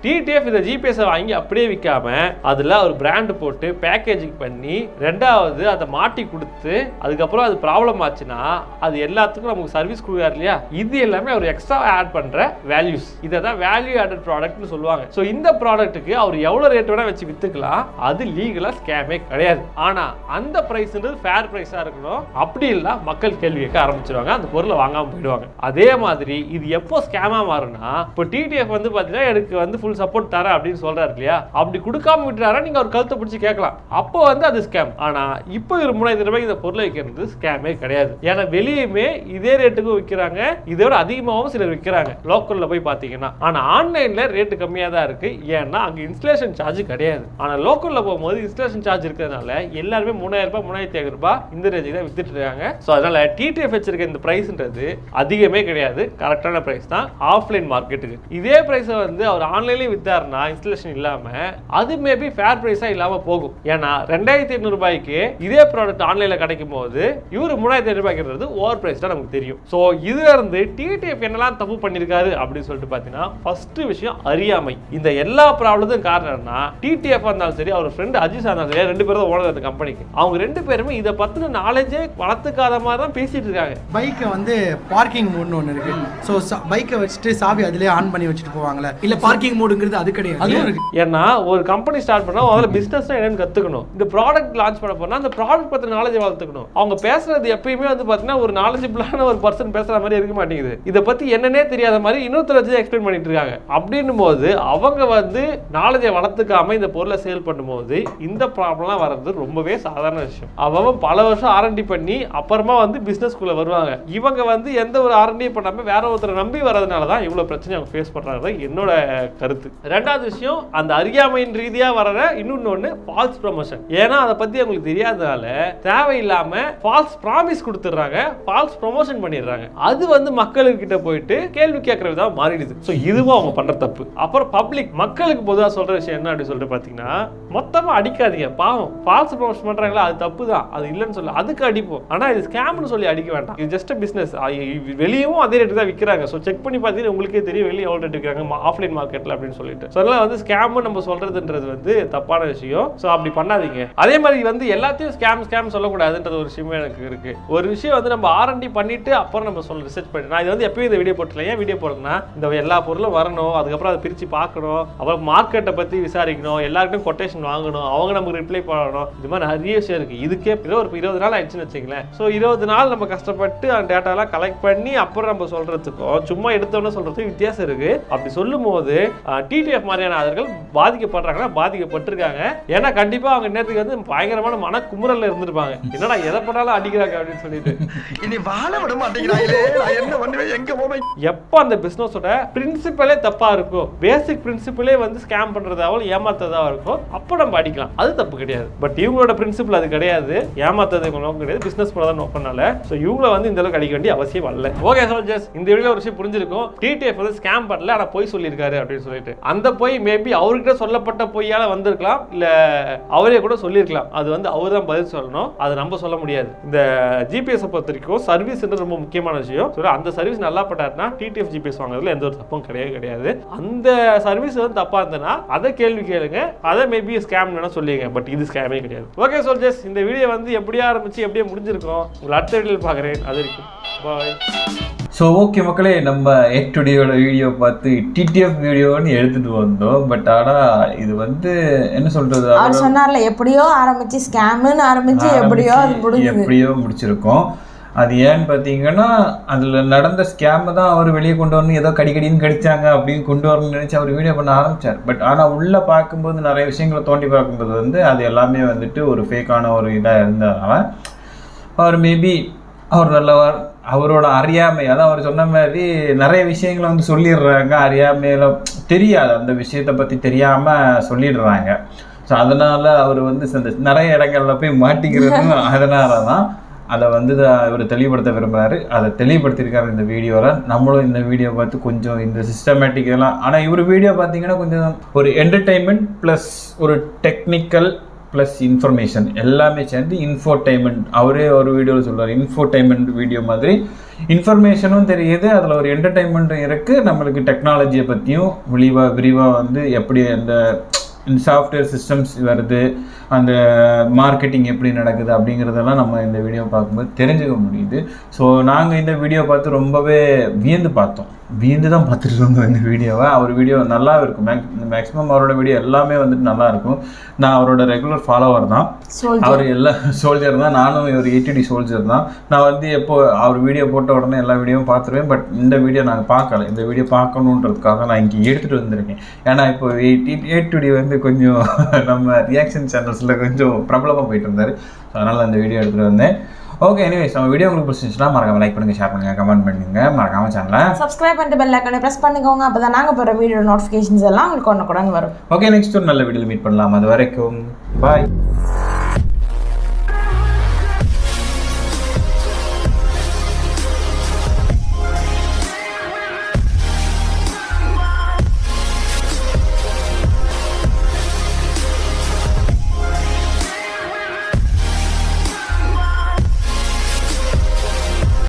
டிடிஎஃப் இந்த ஜிபிஎஸ் வாங்கி அப்படியே விற்காம அதுல ஒரு பிராண்ட் போட்டு பேக்கேஜிங் பண்ணி ரெண்டாவது அதை மாட்டி கொடுத்து அதுக்கப்புறம் அது ப்ராப்ளம் ஆச்சுன்னா அது எல்லாத்துக்கும் நமக்கு சர்வீஸ் கொடுக்குறாரு இல்லையா, இது எல்லாமே அவர் எக்ஸ்ட்ரா ஆட் பண்ற வேல்யூஸ். இதை தான் வேல்யூ ஆடட் ப்ராடக்ட்னு சொல்லுவாங்க. ஸோ இந்த ப்ராடக்ட்டுக்கு அவர் எவ்வளவு ரேட் வேணா வச்சு வித்துக்கலாம். அது லீகலா ஸ்கேமே கிடையாது. ஆனா அந்த பிரைஸ்ன்றது ஃபேர் பிரைஸா இருக்கணும். அப்படி இல்ல மக்கள் கேள்வி கேட்க ஆரம்பிச்சிருவாங்க, அந்த பொருளை வாங்காம போயிடுவாங்க. அதே மாதிரி இது எப்போ ஸ்கேமா மாறும்னா, இப்போ டிடிஎஃப் வந்து பாத்தீங்கன்னா எனக்கு வந்து ஃபுல் சப்போர்ட் தரேன் அப்படின்னு சொல்றாரு இல்லையா, அப்படி கொடுக்காம விட்டுறாரா நீங்க ஒரு கழுத்தை பிடிச்சி கேட்கலாம். அப்போ வந்து அது ஸ்கேம். ஆனா இப்போ ஒரு 3000 ரூபாய்க்கு இந்த பொருளை விற்கிறது ஸ்கேமே கிடையாது. ஏன்னா வெளியுமே இதே ரேட்டுக்கு விற்கிறாங்க, இதோட அதிகமாகவும் சிலர் விற்கிறாங்க லோக்கல்ல போய் பாத்தீங்கன்னா. ஆனா ஆன்லைன்ல ரேட்டு கம்மியா தான் இருக்கு. ஏன்னா அங்க இன்ஸ்டலேஷன் சார்ஜ் கிடையாது. ஆனா லோக்கல்ல போகும்போது இன்ஸ்டலேஷன் சார்ஜ் இருக்கிறதுனால எல்லாருமே 3000 ரூபாய் 3500 ரூபாய் இந்த ரேஞ்சுக்கு தான் வித்துட்டு இருக்காங்க. ஸோ அதனால டிடிஎஃப் வச்சிருக்க இந்த பிரைஸ்ன்றது அதிகமே கிடையாது, கரெக்டான பிரைஸ் தான் ஆஃப்லைன் மார்க்கெட்டுக்கு. இதே பிரைஸை வந்து அவர் ஆன்லைன்லேயே வித்தாருன்னா இன்ஸ்டலேஷன் இல்லாம அது மேபி ஃபேர் பிரைஸா இல்லாம போகும். ஏன்னா 2500 ரூபாய்க்கு இதே ப்ராடக்ட் ஆன்லைன்ல கிடைக்கும் போது இவர் 3500 ரூபாய்க்கு ஓவர் பிரைஸ் தான் நமக்கு தெரியும். ஸோ இதுல இருந்து டிடிஎஃப் என்னெல்லாம் தப்பு பண்ணிருக்காரு அப்படின்னு சொல்லிட்டு பாத்தீங்கன்னா ஃபர்ஸ்ட் விஷயம் அறியாமை. இந்த எல்லா ப்ராப்ளத்துக்கும் காரணம்னா டிடிஎஃப் இருந்தாலும் சரி அவர் ஃப்ரெண்ட் அஜிஸ் இருந்தாலும் சரி 2 பேரும் ஓனர் அந்த கம்பெனிக்கு. அவங்க 2 பேருமே இதை பத்தின நாலேஜே வளர்த்துக்காத மாதிரி தான் பேசிட்டு இருக்காங்க. பைக்கை வந்து பார்க்கிங் மோட்னு ஒன்று இருக்கு. ஸோ பைக்கை வச்சுட்டு சாவி அதிலே ஆன் பண்ணி வச்சுட்டு போவாங்களே, இல்ல பார்க்கிங் மோடுங்கிறது அது கிடையாது. அதுவும் இருக்கு. ஏன்னா ஒரு கம்பெனி ஸ்டார்ட் பண்ணா முதல்ல பிசினஸ் என்னன்னு கத்துக்கணும். இந்த ப்ராடக்ட் லான்ச் பண்ண போனா அந்த ப்ராடக்ட் பத்தின நாலேஜ் வளர்த்துக்கணும். அவங்க பேசுறது எப்பயுமே வந்து பாத்தீங்கன்னா ஒரு நாலேஜபிளான ஒரு பர்சன் பேசுற மாதிரி இருக்க மாட்டேங்குது. இதை பத்தி என்னன்னே தெரியாத மாதிரி இன்னொருத்தர் வச்சு எக்ஸ்பிளைன் பண்ணிட்டு இருக்காங்க. அப்படின்னும் போது அவங்க வந்து நாலேஜை வளர்த்துக்காம இந்த பொருளை சேல் பண்ணும்போது இந்த ப்ராப்ளம்லாம் வர்றது ரொம்பவே சாதாரண விஷயம். அவங்க பல வருஷம் ஆர்என்டி பண்ணி அப்புறமா வந்து பிசினஸ்குள்ள வருவாங்க. இவங்க வந்து எந்த ஒரு ஆர்என்டி பண்ணாம வேற ஒருத்தரை நம்பி வரதுனால தான் இவ்வளவு பிரச்சனை அவங்க ஃபேஸ் பண்றாங்க என்னோட கருத்து. ரெண்டாவது விஷயம் அந்த அறியாமையின் ரீதியா வர்ற இன்னொன்னு ஃபால்ஸ் ப்ரமோஷன். ஏன்னா அதை பத்தி அவங்களுக்கு தெரியாதனால தேவையில்லாம ஃபால்ஸ் ப்ராமிஸ் கொடுத்துறாங்க, ஃபால்ஸ் ப்ரமோஷன் பண்ணிடுறாங்க. அது வந்து மக்களுக்கு கிட்ட போயிட்டு கேள்வி கேட்கற விதம் மாறிடுது. ஸோ இதுவும் அவங்க பண்ற தப்பு. அப்புறம் பப்ளிக் மக்களுக்கு பொதுவாக சொல்ற விஷயம் என்ன அப்படின்னு சொல்லிட்டு பாத்தீங்கன்னா மொத்தமா அடிக்காதீங்க, பாவம் ஃபால்ஸ் ப்ரமோஷன் பண்றாங்களா அது தப்பு தான், அது இல்லைன்னு சொல்லி அதுக்கு அடிப்போம். ஆனா இது ஸ்கேம்னு சொல்லி அடிக்க வேண்டாம். இது ஜஸ்ட் பிசினஸ். வெளியவும் அதே ரேட்டு தான் விற்கிறாங்க. ஸோ செக் பண்ணி பார்த்தீங்கன்னா உங்களுக்கே தெரியும் வெளியே எவ்வளோ ரேட் விற்கிறாங்க ஆஃப்லைன் மார்க்கெட்ல அப்படின்னு சொல்லிட்டு. ஸோ அதெல்லாம் வந்து ஸ்கேம்னு நம்ம சொல்றதுன்றது வந்து தப்பான விஷயம். ஸோ அப்படி பண்ணாதீங்க. அதே மாதிரி வந்து எல்லாத்தையும் ஸ்கேம் சொல்லக்கூடாதுன்றது ஒரு விஷயமே எனக்கு இருக்கு. ஒரு விஷயம் வந்து நம்ம ஆர்என்டி பண்ணிட்டு அப்புறம் நம்ம சொல்ல ரிசர்ச் பண்ணி நான் இது வந்து எப்பயும் இந்த வீடியோ போட்டுல ஏன் வீடியோ போடுறதுன்னா இந்த எல்லா பொருளும் வரணும், அதுக்கப்புறம் அதை பிரிச்சு பார்க்கணும், அப்புறம் மார்க்கெட்டை பத்தி விசாரிக்கணும், எல்லாருக்கும் கொட்டேஷன் வாங்கணும், அவங்க நமக்கு ரிப்ளை பண்ணணும். இது மாதிரி நிறைய விஷயம் இருக்கு. இதுக்கே ஒரு 20 நாள் ஆயிடுச்சுன்னு வச்சுங்களேன். ஸோ 20 நாள் நம்ம கஷ்டப்பட்டு அந்த டேட்டாலாம் கலெக்ட் பண்ணி அப்புறம் நம்ம சொல்றதுக்கும் சும்மா எடுத்தோன்னு சொல்றதுக்கும் வித்தியாசம் இருக்கு. அப்படி சொல்லும் போது டிடிஎஃப் மாதிரியான ஆதர்கள் பாதிக்கப்படுறாங்கன்னா பாதிக்கப்பட்டிருக்காங்க. ஏன்னா கண்டிப்பா அவங்க நேரத்துக்கு வந்து பயங்கரமான மன குமுறல்ல இருந்திருப்பாங்க. என்னடா எதை பண்ணாலும் அடிக்கிறாங்க அப்படின்னு சொல்லிட்டு இனி வாழ விட மாட்டேங்கிறாங்களே, நான் என்ன பண்ணுவேன், எங்க போவேன். எப்போ அந்த பிசினஸோட பிரின்சிபலே தப்பா இருக்கும், பேசிக் பிரின்சிபலே வந்து ஸ்கேம் பண்றதாவும் ஏமாத்ததாவும் இருக்கும், அப்போ நம்ம அடிக்கலாம். அது தப்பு கிடையாது. பட் இவங்களோட பிரின்சிபல் அது கிடையாது, ஏமாத்தது நோக்கம் கிடையாது, பிசினஸ் பண்ணதான் நோக்கம்னால ஸோ இவங்கள வந்து இந்த அளவுக்கு அடிக்க வேண்டிய அவசியம் வரல. ஓகே சோல்ஜர்ஸ், இந்த வீடியோ ஒரு விஷயம் புரிஞ்சிருக்கும். டிடிஎஃப் வந்து ஸ்கேம் பண்ணல, ஆனா பொய் சொல்லியிருக்காரு அப்படின்னு சொல்லிட்டு. அந்த பொய் மேபி அவர்கிட்ட சொல்லப்பட்ட பொய்யால வந்திருக்கலாம், இல்ல அவரே கூட சொல்லியிருக்கலாம். அது வந்து அவர் தான் பதில் சொல்லணும், அது நம்ம சொல்ல முடியாது. இந்த ஜிபிஎஸ் பொறுத்த வரைக்கும் சர்வீஸ் ரொம்ப முக்கியமான விஷயம். அந்த சர்வீஸ் நல்லா பட்டாருன்னா டிடிஎஃப் ஜிபிஎஸ் வாங்குறதுல எந்த ஒரு தப்பும் கிடையாது. அந்த சர்வீஸ் வந்து தப்பா இருந்ததுன்னா அதை கேள்வி கேளுங்க, அதை மேபி ஸ்கேம் சொல்லிங்க. பட் இது ஸ்கேமே கிடையாது. ஓகே சோல்ஜர்ஸ், இந்த வீடியோ வந்து எப்படியா ஆரம்பிச்சு எப்படியே முடிஞ்சிருக்கும். உங்களை அடுத்த வீடியோவில் பார்க்குறேன். அது வரைக்கும் பாய். ஸோ ஓகே மக்களே, நம்ம டுடேயோட வீடியோ பார்த்து டிடிஎஃப் வீடியோன்னு எடுத்துட்டு வந்தோம். பட் ஆனால் இது வந்து என்ன சொல்றது, அவர் சொன்னார்ல எப்படியோ ஆரம்பிச்சு ஸ்கேம்னு ஆரம்பிச்சு எப்படியோ முடிச்சிருக்கோம். அது ஏன்னு பார்த்தீங்கன்னா அதில் நடந்த ஸ்கேமை தான் அவர் வெளியே கொண்டு வரணும், ஏதோ கடிக்கடின்னு கடிச்சாங்க அப்படின்னு கொண்டு வரணும்னு நினச்சி அவர் வீடியோ பண்ண ஆரம்பித்தார். பட் ஆனால் உள்ளே பார்க்கும்போது நிறைய விஷயங்களை தோண்டி பார்க்கும்போது வந்து அது எல்லாமே வந்துட்டு ஒரு ஃபேக்கான ஒரு இதாக இருந்ததுனால அவர் மேபி அவர் நல்லவர், அவரோட அறியாமை, அதான் அவர் சொன்ன மாதிரி நிறைய விஷயங்களை வந்து சொல்லிடுறாங்க, அறியாமையில் தெரியாது, அந்த விஷயத்தை பற்றி தெரியாமல் சொல்லிடுறாங்க. ஸோ அதனால் அவர் வந்து நிறைய இடங்கள்ல போய் மாட்டிக்கிறதும் அதனால தான் அதை வந்து இவர் தெளிவுபடுத்த விரும்புகிறாரு. அதை தெளிவுபடுத்தியிருக்காரு இந்த வீடியோவில். நம்மளும் இந்த வீடியோ பார்த்து கொஞ்சம் இந்த சிஸ்டமேட்டிக் எல்லாம், ஆனால் இவர் வீடியோ பார்த்தீங்கன்னா கொஞ்சம் ஒரு என்டர்டெயின்மெண்ட் ப்ளஸ் ஒரு டெக்னிக்கல் ப்ளஸ் இன்ஃபர்மேஷன் எல்லாமே சேர்ந்து இன்ஃபோடைன்மெண்ட். அவரே ஒரு வீடியோவில் சொல்கிறார், இன்ஃபோடைன்மெண்ட் வீடியோ மாதிரி இன்ஃபர்மேஷனும் தெரியுது, அதில் ஒரு என்டர்டெயின்மெண்ட்டும் இருக்குது. நம்மளுக்கு டெக்னாலஜியை பற்றியும் விரிவாக வந்து எப்படி அந்த சாஃப்ட்வேர் சிஸ்டம்ஸ் வருது, அந்த மார்க்கெட்டிங் எப்படி நடக்குது அப்படிங்கிறதெல்லாம் நம்ம இந்த வீடியோ பார்க்கும்போது தெரிஞ்சுக்க முடியுது. ஸோ நாங்கள் இந்த வீடியோ பார்த்து ரொம்பவே வியந்து தான் பார்த்துட்டு இருந்தோம் இந்த வீடியோவை. அவர் வீடியோ நல்லா இருக்கும், மேக்ஸிமம் அவரோட வீடியோ எல்லாமே வந்துட்டு நல்லாயிருக்கும். நான் அவரோட ரெகுலர் ஃபாலோவர் தான், அவர் எல்லா சோல்ஜர் தான், நானும் ஒரு ATD சோல்ஜர் தான். நான் வந்து எப்போ அவர் வீடியோ போட்ட உடனே எல்லா வீடியோவும் பார்த்துருவேன். பட் இந்த வீடியோ நாங்கள் பார்க்கல, இந்த வீடியோ பார்க்கணுன்றதுக்காக நான் இங்கே எடுத்துகிட்டு வந்திருக்கேன். ஏன்னா இப்போ ATD வந்து கொஞ்சம் நம்ம ரியாக்ஷன் சேனல்ஸில் கொஞ்சம் பிரபலமாக போயிட்டு இருந்தார். ஸோ அதனால் அந்த வீடியோ எடுத்துகிட்டு வந்தேன். ஓகே, எனிவேஸ் நம்ம வீடியோ உங்களுக்கு பிடிச்சிருந்துச்சுன்னா மறக்காம லைக் பண்ணுங்கள், ஷேர் பண்ணுங்கள், கமெண்ட் பண்ணுங்க, மறக்காம சேனலை சப்ஸ்கிரைப் பண்ணிட்டு பெல் ஐகானை ப்ரெஸ் பண்ணிக்கோங்க. அப்போ தான் நாங்கள் போகிற வீடியோ நோட்டிஃபிகேஷன்ஸ் எல்லாம் உங்களுக்கு ஒன்று வரும். ஓகே, நெக்ஸ்ட் ஒரு நல்ல வீடியோவில் மீட் பண்ணலாம். அது வரைக்கும் பாய்.